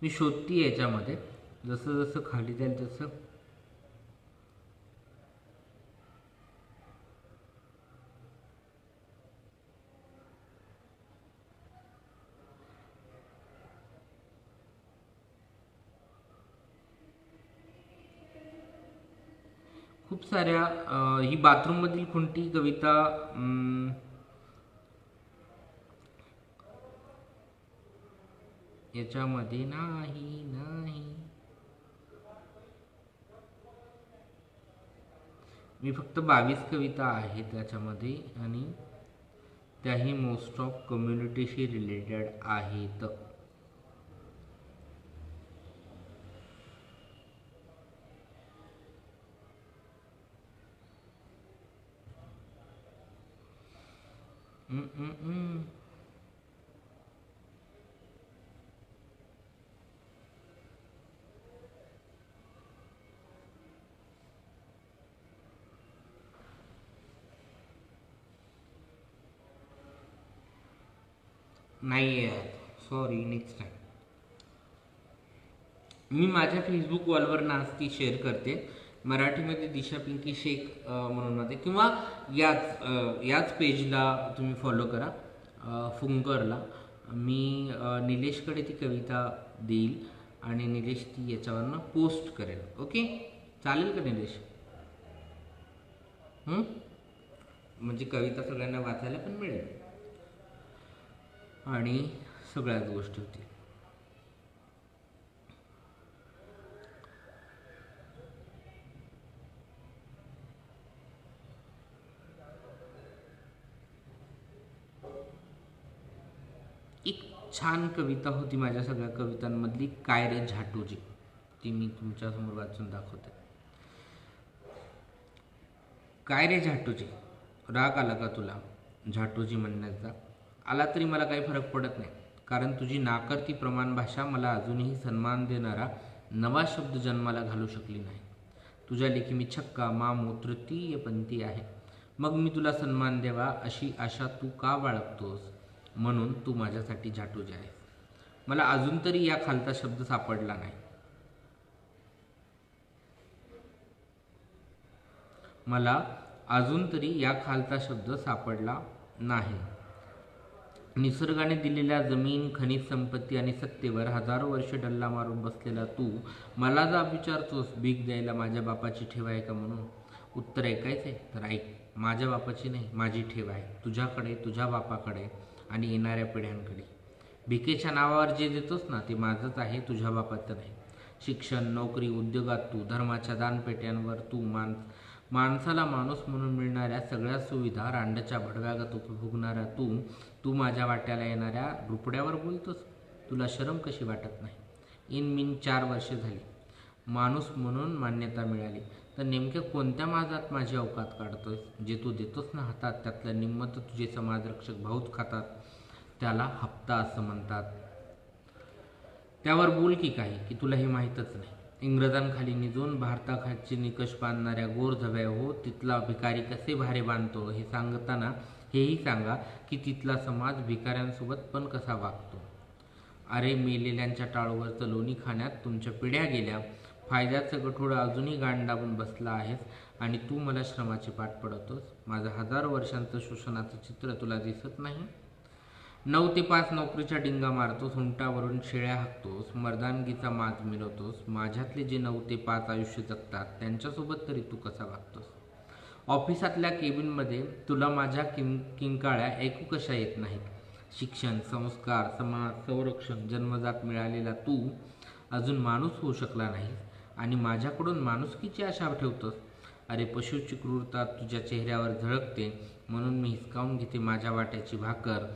मी शोधती याच्यामध्ये, जसं जसं खाली जाईल तसं. खूप साऱ्या ही बाथरूममधील खुंटी कविता याच्यामध्ये नाही. मी फक्त 22 कविता आहेत त्याच्यामध्ये आणि त्याही मोस्ट ऑफ कम्युनिटीशी रिलेटेड आहेत. नाही आहे, सॉरी. नेक्स्ट टाइम मी माझ्या फेसबुक वॉलवर आज ती शेअर करते. मराठीमध्ये दिशा पिंकी शेख म्हणून मध्ये, किंवा याच पेजला तुम्ही फॉलो करा, फुंकरला. मी निलेशकडे ती कविता देईल आणि निलेश ती याच्यावरनं पोस्ट करेल. ओके, चालेल का निलेश? म्हणजे कविता सगळ्यांना वाचायला पण मिळेल आणि सगळ्याच गोष्टी होतील. एक छान कविता होती माझ्या सगळ्या कवितांमधली, काय रे झाटूजी. ती मी तुमच्यासमोर वाचून दाखवते. काय रे झाटूजी, राग आला का तुला झाटूजी म्हणण्याचा? आला तरी मला काही फरक पडत नाही, कारण तुझी नाकर्ती प्रमाण भाषा मला अजूनही सन्मान देणारा नवा शब्द जन्माला घालू शकली नाही. तुझ्या लेखी मी छक्का मामू तृतीय पंथी आहे. मग मी तुला सन्मान द्यावा अशी आशा तू का बाळगतोस? म्हणून तू माझ्यासाठी झाटूजी आहे. मला अजून तरी या खालचा शब्द सापडला नाही. मला अजून तरी या खालचा शब्द सापडला नाही. निसर्गाने दिलेल्या जमीन, खनिज संपत्ती आणि सत्तेवर हजारो वर्ष डल्ला मारून बसलेला तू मला जा विचारतोस भीक द्यायला माझ्या बापाची ठेव आहे का म्हणून? उत्तर ऐकायचे तर ऐक. माझ्या बापाची नाही, माझी ठेव आहे तुझ्याकडे, तुझ्या बापाकडे आणि येणाऱ्या पिढ्यांकडे. भिकेच्या नावावर जे देतोस ना ते माझंच आहे, तुझ्या बापाचं नाही. शिक्षण, नोकरी, उद्योगात तू, धर्माच्या दानपेट्यांवर तू, माणसाला माणूस म्हणून मिळणाऱ्या सगळ्या सुविधा रांडच्या भडव्यागत उपभोगणाऱ्या तू माझ्या वाट्याला येणाऱ्या रुपड्यावर बोलतोस. तुला शरम कशी वाटत नाही? इन 4 वर्षे झाली माणूस म्हणून मान्यता मिळाली, तर नेमक्या कोणत्या माझात माझी अवकात काढतोस? जे तू देतोस ना हातात त्यातलं निम्म तर तुझे समाजरक्षक भाऊच खातात. त्याला हप्ता असं म्हणतात. त्यावर बोल की काही, की तुला हे माहीतच नाही. इंग्रजांखाली निजून भारताखालचे निकष बांधणाऱ्या गोरधव्या हो, तिथला भिकारी कसे भारे बांधतो हे सांगताना हेही सांगा की तिथला समाज भिकाऱ्यांसोबत पण कसा वागतो. अरे मेलेल्यांच्या टाळूवरचं लोणी खाण्यात तुमच्या पिढ्या गेल्या. फायद्याचं गठोडं अजूनही गांडावून बसला आहेस आणि तू मला श्रमाची पाठ पडवतोस. माझं हजारो वर्षांचं शोषणाचं चित्र तुला दिसत नाही? 9 ते 5 नोकरीचा डिंगा मारतोस, उंटावरून शेळ्या हाकतोस, मर्दानगीचा माज मिरवतोस. माझ्यातले जे 9 ते 5 आयुष्य जगतात त्यांच्यासोबत तरी तू कसा वागतोस? ऑफिसातल्या केबिनमध्ये तुला माझ्या किंकाळ्या ऐकू कशा येत नाहीत? शिक्षण, संस्कार, समाज, संरक्षण जन्मजात मिळालेला तू अजून माणूस होऊ शकला नाहीस आणि माझ्याकडून माणुसकीची आशा ठेवतोस. अरे, पशुची क्रूरता तुझ्या चेहऱ्यावर झळकते म्हणून मी हिसकावून घेते माझ्या वाट्याची भाकर.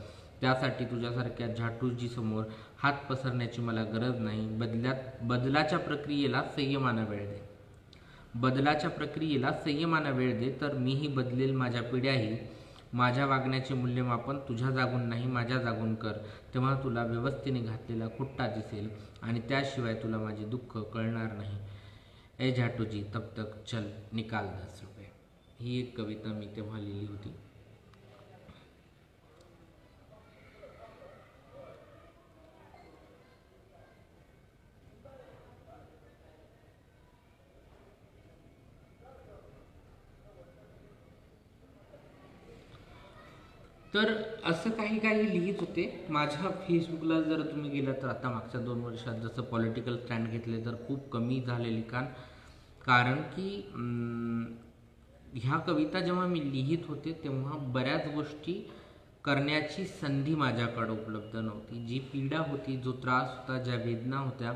त्यासाठी तुझ्यासारख्या झाटूजीसमोर हात पसरण्याची मला गरज नाही. बदलाच्या प्रक्रियेला संयमानं वेळ दे. बदलाच्या प्रक्रियेला संयमानं वेळ दे, तर मीही बदलेल, माझ्या पिढ्याही. माझ्या वागण्याचे मूल्यमापन तुझ्या जागून नाही, माझ्या जागून कर. तेव्हा तुला व्यवस्थेने घातलेला खुट्टा दिसेल आणि त्याशिवाय तुला माझे दुःख कळणार नाही. ए झाटूजी, तब तक चल निकाल 10 रुपये. ही एक कविता मी तेव्हा लिहिली होती. तर असं काही काही लिहित होते. माझ्या फेसबुकला जर तुम्ही गेला तर आता मागच्या 2 वर्षात जसं पॉलिटिकल स्टँड घेतले तर खूप कमी झाले लिखाण. कारण की ह्या कविता जेव्हा मी लिहित होते तेव्हा बऱ्याच गोष्टी करण्याची संधी माझ्याकडे उपलब्ध नव्हती. जी पीडा होती, जो त्रास होता, ज्या वेदना होत्या,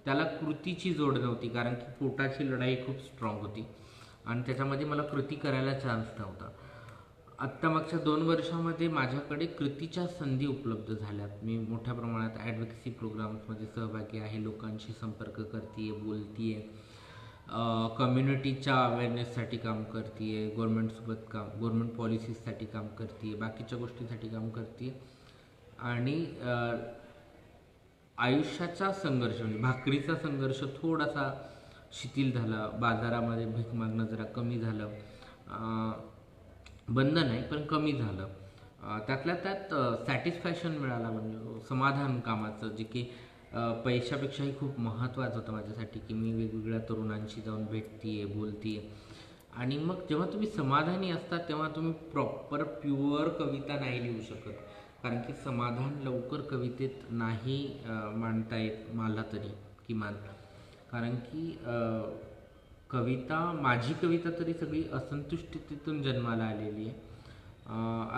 त्याला कृतीची जोड नव्हती. कारण की पोटाची लढाई खूप स्ट्रॉंग होती आणि त्याच्यामध्ये मला कृती करायला चान्स नव्हता. आत्ता मागच्या 2 वर्षामध्ये माझ्याकडे कृतीच्या संधी उपलब्ध झाल्यात. मी मोठ्या प्रमाणात ॲडव्होकेसी प्रोग्राम्समध्ये सहभागी आहे, लोकांशी संपर्क करते आहे, बोलते आहे, कम्युनिटीच्या अवेअरनेससाठी काम करते आहे, गव्हर्नमेंट पॉलिसीजसाठी काम करते आहे, बाकीच्या गोष्टींसाठी काम करते आहे. आणि आयुष्याचा संघर्ष म्हणजे भाकरीचा संघर्ष थोडासा शिथिल झाला. बाजारामध्ये भीक मागणं जरा कमी झालं. बंद नाही पण कमी झालं. त्यातल्या त्यात सॅटिस्फॅक्शन मिळाला, म्हणजे समाधान कामाचं, जे की पैशापेक्षाही खूप महत्त्वाचं होतं माझ्यासाठी. की मी वेगवेगळ्या तरुणांशी जाऊन भेटते बोलते. आणि मग जेव्हा तुम्ही समाधानी असता तेव्हा तुम्ही प्रॉपर प्युअर कविता नाही लिहू शकत. कारण की समाधान लवकर कवितेत नाही मांडता येत मला तरी किमान. कारण की माझी कविता तरी सगळी असंतुष्टीतून जन्माला आलेली आहे,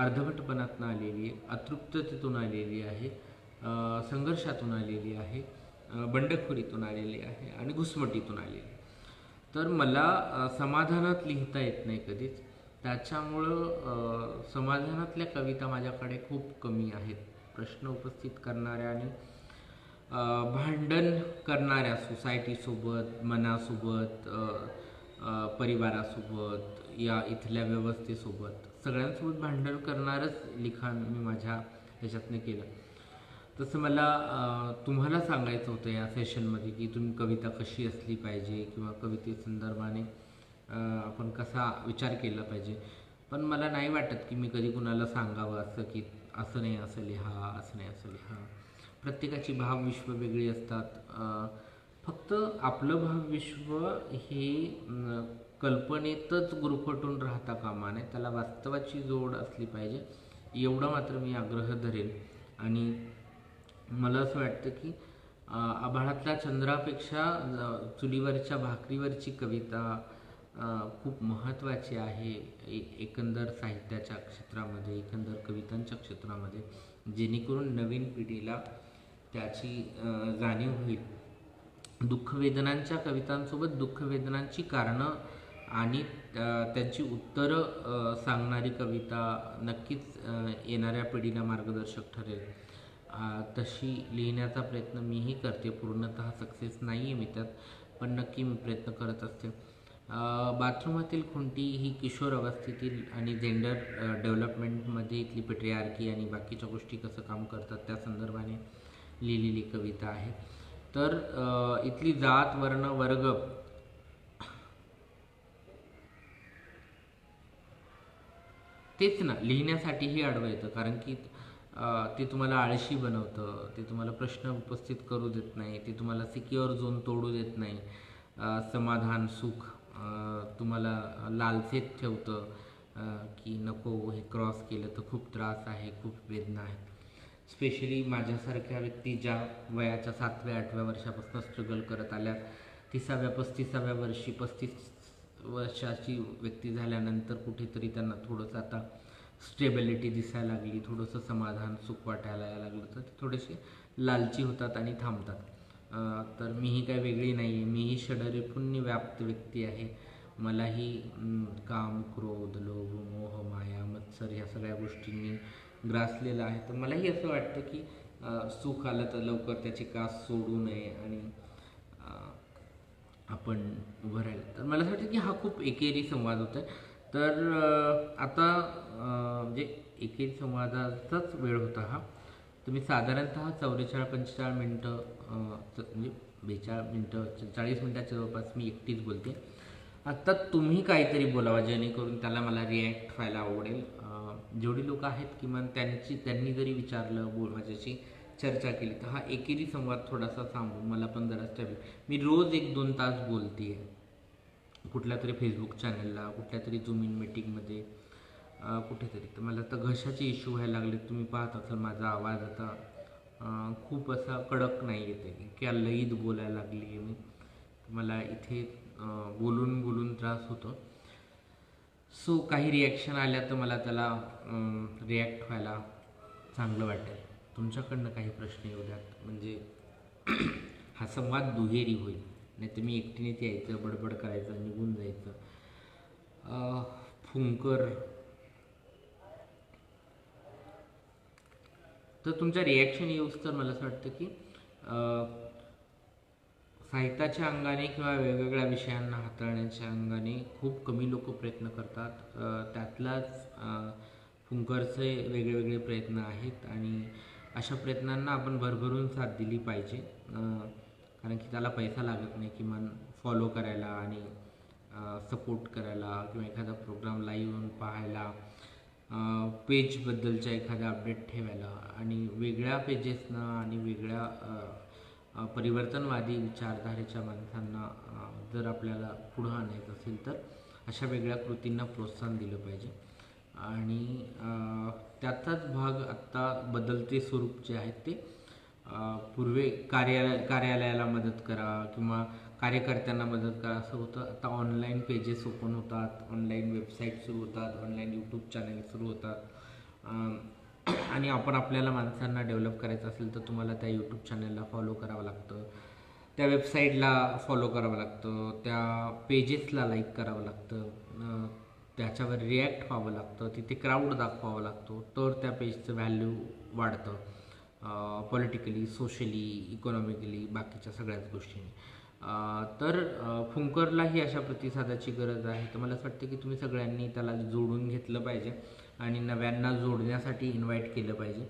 अर्धवटपणातून आलेली आहे, अतृप्ततेतून आलेली आहे, संघर्षातून आलेली आहे, बंडखोरीतून आलेली आहे आणि घुसमटीतून आलेली आहे. तर मला समाधानात लिहिता येत नाही कधीच. त्याच्यामुळं समाधानातल्या कविता माझ्याकडे खूप कमी आहेत. प्रश्न उपस्थित करणाऱ्या आणि भांडण करणाऱ्या सोसायटीसोबत, मनासोबत, परिवारासोबत, या इथल्या व्यवस्थेसोबत, सगळ्यांसोबत भांडण करणारच लिखाण मी माझ्या ह्याच्यातनं केलं. तसं मला तुम्हाला सांगायचं होतं या सेशनमध्ये की तुम्ही कविता कशी असली पाहिजे किंवा कवितेसंदर्भाने आपण कसा विचार केला पाहिजे. पण मला नाही वाटत की मी कधी कुणाला सांगावं असं की असं नाही असं लिहा, असं नाही असं लिहा. प्रत्येकाची भावविश्व वेगळी असतात. फक्त आपलं भावविश्व हे कल्पनेतच गुरफटून राहता कामा नये, त्याला वास्तवाची जोड असली पाहिजे, एवढं मात्र मी आग्रह धरेल. आणि मला असं वाटतं की आभाळातल्या चंद्रापेक्षा चुलीवरच्या भाकरीवरची कविता खूप महत्त्वाची आहे एकंदर साहित्याच्या क्षेत्रामध्ये, एकंदर कवितांच्या क्षेत्रामध्ये, जेणेकरून नवीन पिढीला त्याची जाणीव होईल. दुःखवेदनांच्या कवितांसोबत दुःखवेदनांची कारणं आणि त्यांची उत्तरं सांगणारी कविता नक्कीच येणाऱ्या पिढीला मार्गदर्शक ठरेल. तशी लिहिण्याचा प्रयत्न मीही करते. पूर्णतः सक्सेस नाही आहे मी त्यात, पण नक्की मी प्रयत्न करत असते. बाथरूमातील खुंटी ही किशोर अवस्थेतील आणि जेंडर डेव्हलपमेंटमध्ये इथली पेट्रियार्की आणि बाकीच्या गोष्टी कसं काम करतात त्या संदर्भाने लिहिलेली कविता आहे. तर इथली जात, वर्ण, वर्ग तेच ना लिहिण्यासाठीही आडवं येतं. कारण की ते तुम्हाला आळशी बनवतं, ते तुम्हाला प्रश्न उपस्थित करू देत नाही, ते तुम्हाला सिक्युअर झोन तोडू देत नाही, समाधान सुख तुम्हाला लालसेत ठेवतं की नको हे क्रॉस केलं तर खूप त्रास आहे, खूप वेदना आहे. स्पेशली माझ्यासारख्या व्यक्ती ज्या वयाच्या 7व्या-8व्या वर्षापासून स्ट्रगल करत आल्यात, 30व्या-35व्या वर्षी 35 वर्षाची व्यक्ती झाल्यानंतर कुठेतरी त्यांना थोडंसं आता स्टेबिलिटी दिसायला लागली, थोडंसं समाधान सुख वाटायला लागलं, तर ते थोडेसे लालची होतात आणि थांबतात. तर मीही काही वेगळी नाही आहे, मीही षडरिपूंनी व्याप्त व्यक्ती आहे. मलाही काम, क्रोध, लोभ, मोह, माया, मत्सर ह्या सगळ्या गोष्टींनी ग्रासलेलं आहे. तर मलाही असं वाटतं की सुख आलं तर लवकर त्याची कास सोडू नये आणि आपण उभं राहिलं. तर मला असं वाटतं की हा खूप एकेरी संवाद होता आहे. तर आता म्हणजे एकेरी संवादाचाच वेळ होता हा. तुम्ही साधारणतः 44-45 मिनटं म्हणजे 42 मिनटं 40 मिनटाच्या जवळपास मी एकटीच बोलते. आत्ता तुम्ही काहीतरी बोलावं जेणेकरून त्याला मला रिॲक्ट व्हायला आवडेल. जेवढी लोकं आहेत किमान त्यांनी जरी विचारलं, माझ्याशी चर्चा केली, तर हा एकेरी संवाद थोडासा थांबून मला पण जरा मी रोज 1-2 तास बोलते आहे कुठल्या तरी फेसबुक चॅनलला, कुठल्या तरी झूम इन मीटिंगमध्ये, कुठेतरी. तर मला आता घशाचे इश्यू व्हायला लागले. तुम्ही पाहत असाल माझा आवाज आता खूप असा कडक नाही येते, की लईत बोलायला लागली आहे मी. मला इथे बोलून बोलून त्रास होतो. सो काही रिॲक्शन आल्या तर मला त्याला रिॲक्ट व्हायला चांगलं वाटेल. तुमच्याकडनं काही प्रश्न येऊ द्यात, म्हणजे हा संवाद दुहेरी होईल. नाही तर मी एकटीनेच यायचं, बडबड करायचं, निघून जायचं. फुंकर, तर तुमच्या रिॲक्शन येऊस तर मला असं वाटतं की साहित्याच्या अंगाने किंवा वेगवेगळ्या विषयांना हाताळण्याच्या अंगाने खूप कमी लोक प्रयत्न करतात. त्यातलाच फुंकरचे वेगळे प्रयत्न आहेत आणि अशा प्रयत्नांना आपण भरभरून साथ दिली पाहिजे. कारण की त्याला पैसा लागत नाही, किमान फॉलो करायला आणि सपोर्ट करायला किंवा एखादा प्रोग्राम लाईव्ह येऊन पाहायला, पेजबद्दलच्या एखाद्या अपडेट ठेवायला आणि वेगळ्या पेजेसना आणि वेगळ्या परिवर्तनवादी विचारधारेच्या माणसांना जर आपल्याला पुढं आणायचं असेल तर अशा वेगळ्या कृतींना प्रोत्साहन दिलं पाहिजे. आणि त्याचाच भाग आत्ता बदलते स्वरूप जे आहेत ते पूर्वी कार्यालयाला मदत करा किंवा कार्यकर्त्यांना मदत करा असं होतं. आता ऑनलाईन पेजेस ओपन होतात, ऑनलाईन वेबसाईट सुरू होतात, ऑनलाईन यूट्यूब चॅनल सुरू होतात आणि आपल्याला माणसांना डेव्हलप करायचं असेल तर तुम्हाला त्या यूट्यूब चॅनलला फॉलो करावं लागतं, त्या वेबसाईटला फॉलो करावं लागतं, त्या पेजेसला लाईक करावं लागतं, त्याच्यावर रिॲक्ट व्हावं लागतं, तिथे क्राऊड दाखवावा लागतो, तर त्या पेजचं व्हॅल्यू वाढतं पॉलिटिकली, सोशली, इकॉनॉमिकली, बाकीच्या सगळ्याच गोष्टींनी. तर फुंकरलाही अशा प्रतिसादाची गरज आहे. तर मला असं वाटतं की तुम्ही सगळ्यांनी त्याला जोडून घेतलं पाहिजे आणि नव्यांना जोडण्यासाठी इन्व्हाइट केलं पाहिजे.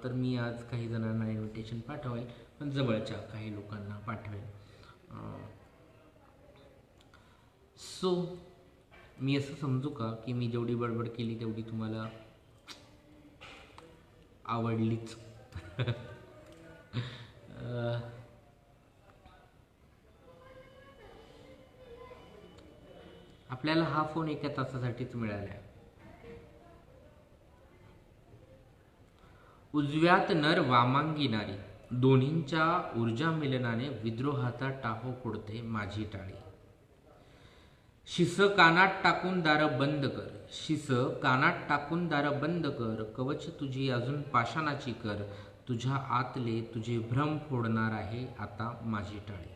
तर मी आज काही जणांना इन्व्हिटेशन पाठवेल, पण जवळच्या काही लोकांना पाठवेल. सो मी असं समजू का की मी जेवढी बडबड केली तेवढी तुम्हाला आवडलीच? आपल्याला हा फोन 1 तासासाठीच मिळाला. उजव्यात नर वामांगी नारी, दोन्हींच्या ऊर्जा मिलनाने विद्रोहाचा टाहो फोडते माझी टाळी. शिस कानात टाकून दार बंद कर, शिस कानात टाकून दार बंद कर, कवच तुझी अजून पाषाणाची कर, तुझ्या आतले तुझे भ्रम फोडणार आहे आता माझी टाळी.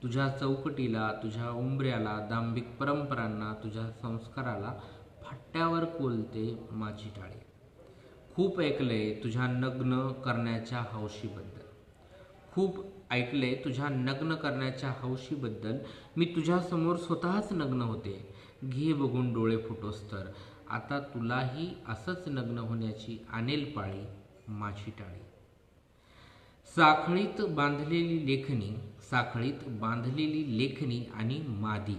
तुझ्या चौकटीला, तुझ्या उंबऱ्याला, दांभिक परंपरांना, तुझ्या संस्काराला फाट्यावर कोलते माझी टाळी. खूप ऐकलंय तुझ्या नग्न करण्याच्या हौशीबद्दल, खूप ऐकलंय तुझ्या नग्न करण्याच्या हौशीबद्दल, मी तुझ्यासमोर स्वतःच नग्न होते, घे बघून डोळे फुटोस तर, आता तुलाही असंच नग्न होण्याची आणेल पाळी माझी टाळी. साखळीत बांधलेली लेखणी, साखळीत बांधलेली लेखणी आणि मादी,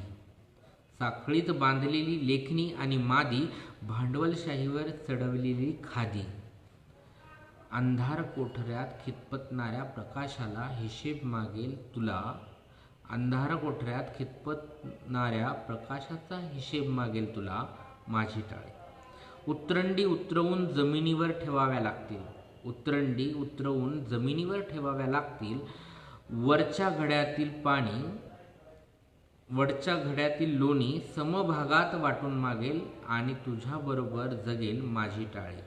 साखळीत बांधलेली लेखणी आणि मादी, भांडवलशाहीवर चढवलेली खादी. अंधार कोठऱ्यात खितपतणाऱ्या प्रकाशाला हिशेब मागेल तुला, अंधार कोठऱ्यात खितपतणाऱ्या प्रकाशाचा हिशेब मागेल तुला माझी टाळी. उतरंडी उतरवून जमिनीवर ठेवाव्या लागतील, उतरंडी उतरवून जमिनीवर ठेवाव्या लागतील. वरच्या घड्यातील लोणी समभागात वाटून मागेल आणि तुझ्याबरोबर जगेल माझी टाळी.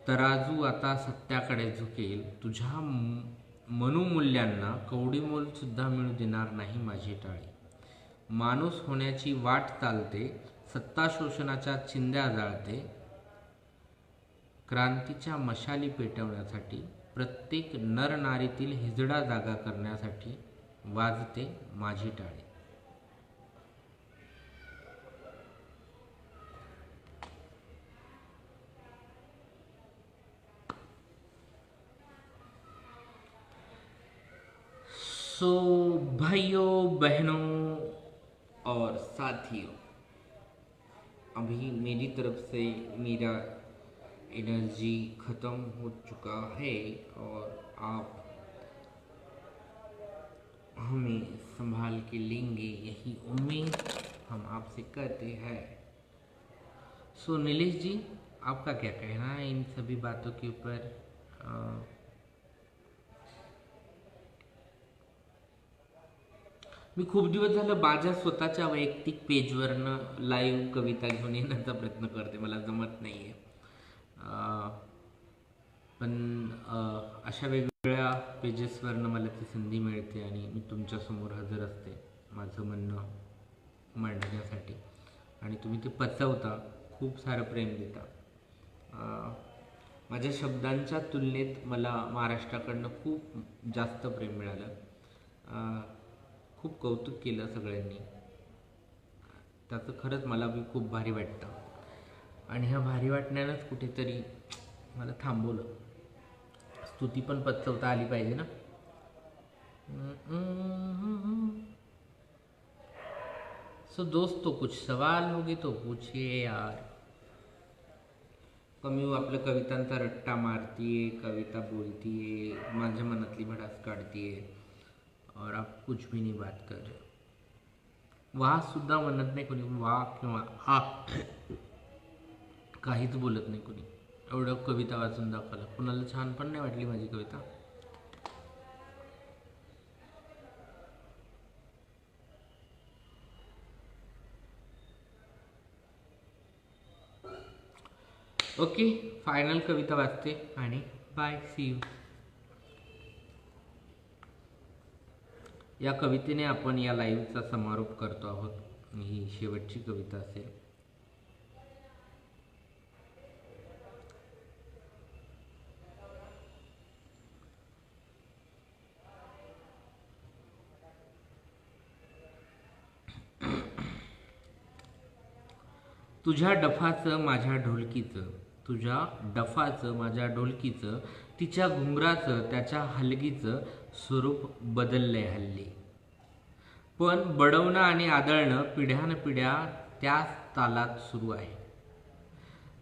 तराजू आता सत्याकडे झुकेल. तुझ्या मनोमूल्यांना कवडीमोल सुद्धा मिळू देणार नाही माझी टाळी. माणूस होण्याची वाट चालते, सत्ता शोषणाच्या चिंध्या जाळते. क्रांतीच्या मशाली पेटवण्यासाठी, प्रत्येक नरनारीतील हिजडा जागा करण्यासाठी वाजते माझी टाळी. सो भाइयों बहनों और साथियों, अभी मेरी तरफ से मेरा एनर्जी ख़त्म हो चुका है और आप हमें संभाल के लेंगे, यही उम्मीद हम आपसे करते हैं. सो नीलेश जी, आपका क्या कहना है इन सभी बातों के ऊपर? मी खूप दिवस झालं माझ्या स्वतःच्या वैयक्तिक पेजवरनं लाईव्ह कविता घेऊन येण्याचा प्रयत्न करते, मला जमत नाही आहे. पण अशा वेगवेगळ्या पेजेसवरनं मला ती संधी मिळते आणि मी तुमच्यासमोर हजर असते माझं म्हणणं मांडण्यासाठी, आणि तुम्ही ते पचवता, खूप सारं प्रेम देता. माझ्या शब्दांच्या तुलनेत मला महाराष्ट्राकडनं खूप जास्त प्रेम मिळालं. खूप कौतुक केलं सगळ्यांनी, त्याचं खरंच मला बी खूप भारी वाटतं. आणि ह्या भारी वाटण्यानंच कुठेतरी मला थांबवलं. स्तुती पण पचवता आली पाहिजे ना. सो दोस्तों, कुछ सवाल होगे तो पूछिए यार. कमी आपल्या कवितांचा रट्टा मारतीये, कविता बोलतीये, माझ्या मनातली भडास काढतीये, और आप कुछ भी नहीं बात कर रहे. वाह सुद्धा म्हणत नाही कोणी, वाह किंवा हा काहीच बोलत नाही कोणी. एवढं कविता वाचून दाखवलं, कुणाला छान पण नाही वाटली माझी कविता. ओके, फायनल कविता वाचते आणि बाय, सी यू. या कवितेने आपण या लाईव्हचा समारोप करतो आहोत. ही शेवटची कविता असेल. तुझ्या डफाचं माझ्या ढोलकीचं, तुझ्या डफाचं माझ्या ढोलकीचं, तिच्या घुंगराचं त्याच्या हलगीचं स्वरूप बदललंय हल्ली. पण बडवणं आणि आदळणं पिढ्यानपिढ्या त्याच तालात सुरू आहे.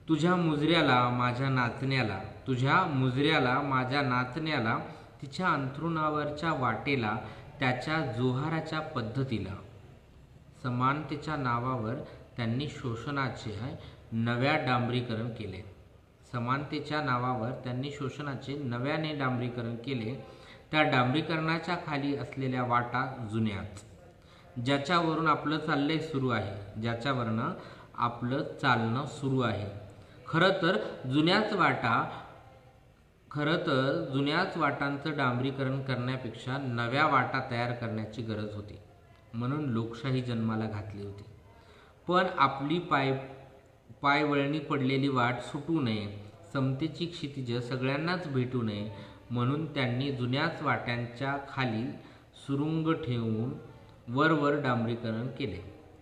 तुझ्या मुजऱ्याला माझ्या नाचण्याला, तुझ्या मुजऱ्याला माझ्या नाचण्याला, तिच्या अंथरुणावरच्या वाटेला, त्याच्या जोहाराच्या पद्धतीला. समानतेच्या नावावर त्यांनी शोषणाचे नव्या डांबरीकरण केले. समानतेच्या नावावर त्यांनी शोषणाचे नव्याने डांबरीकरण केले. त्या डांबरीकरणाच्या खाली असलेल्या वाटा जुन्याच, ज्याच्यावरून आपलं चाललंय सुरू आहे, ज्याच्यावरनं आपलं चालणं सुरू आहे. खरं तर जुन्याच वाटांचं डांबरीकरण करण्यापेक्षा नव्या वाटा तयार करण्याची गरज होती. म्हणून लोकशाही जन्माला घातली होती. पण आपली पायवळणी पडलेली वाट सुटू नये, समतेची क्षितिज सगळ्यांनाच भेटू नये, म्हणून त्यांनी जुन्याच वाट्यांच्या खाली सुरुंग ठेवून वर डांबरीकरण केले.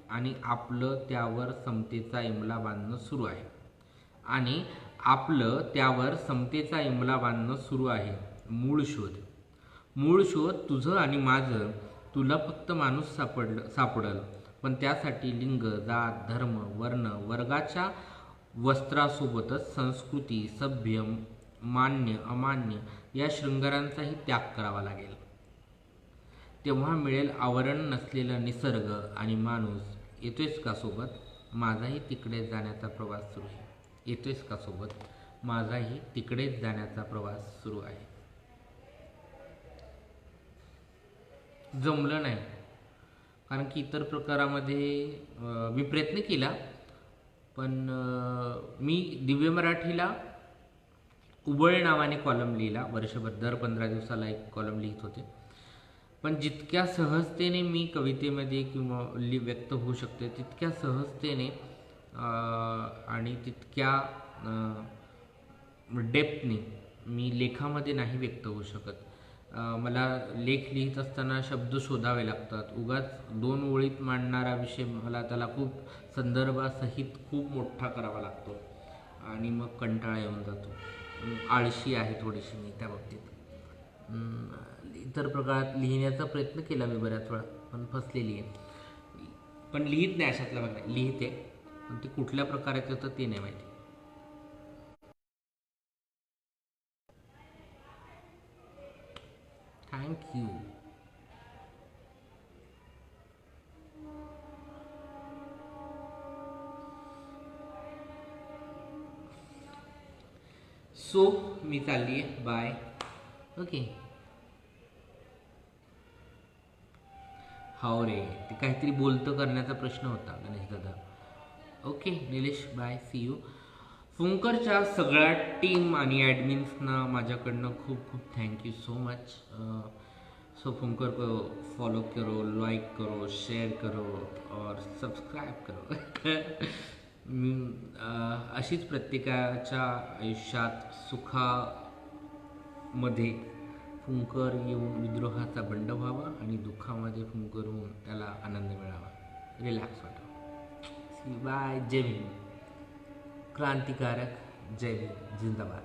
आणि आपलं त्यावर समतेचा इमला बांधणं सुरू आहे. मूळ शोध तुझं आणि माझं. तुला फक्त माणूस सापडल, पण त्यासाठी लिंग, जात, धर्म, वर्ण, वर्गाच्या वस्त्रासोबतच संस्कृती, सभ्य, मान्य, अमान्य या शृंगारांचाही त्याग करावा लागेल. तेव्हा मिळेल आवरण नसलेला निसर्ग आणि माणूस. येतोयस का सोबत? माझाही तिकडे जाण्याचा प्रवास सुरू आहे. येतोयस का सोबत? माझाही तिकडेच जाण्याचा प्रवास सुरू आहे. जमलं नाही, कारण की इतर प्रकारामध्ये मी प्रयत्न केला, पण मी दिव्य मराठीला उबळ नावाने कॉलम लिहिला वर्षभर. दर 15 दिवसाला एक कॉलम लिहित होते. पण जितक्या सहजतेने मी कवितेमध्ये किंवा व्यक्त होऊ शकते, तितक्या सहजतेने आणि तितक्या डेप्थने मी लेखामध्ये नाही व्यक्त होऊ शकत. मला लेख लिहित असताना शब्द शोधावे लागतात. उगाच 2 ओळीत मांडणारा विषय मला त्याला खूप संदर्भासहित खूप मोठा करावा लागतो आणि मग कंटाळा येऊन जातो. आळशी आहे थोडीशी मी त्या बाबतीत. इतर प्रकारात लिहिण्याचा प्रयत्न केला मी बऱ्याच वेळा, पण फसलेली आहे. पण लिहित नाही, अशातला भाग नाही. लिहिते, पण ते कुठल्या प्रकारात होतं ते नाही माहिती. थँक्यू. सो मी चालली आहे. बाय. ओके. हो रे, ते काहीतरी बोलतं करण्याचा प्रश्न होता गणेश दादा. Okay Nilesh, bye, see you. फुंकरच्या सगळ्या टीम आणि ॲडमिन्सना माझ्याकडनं खूप खूप थँक्यू सो मच. सो फुंकर को फॉलो करो, लाइक करो, शेअर करो और सब्सक्राइब करो. अशीच प्रत्येकाच्या आयुष्यात सुखामध्ये फुंकर येऊन विद्रोहाचा बंड व्हावा आणि दुःखामध्ये फुंकर होऊन त्याला आनंद मिळावा, रिलॅक्स वाटावा. बाय. जय भीम. क्रांतिकारक. जय भीम. जिंदाबाद.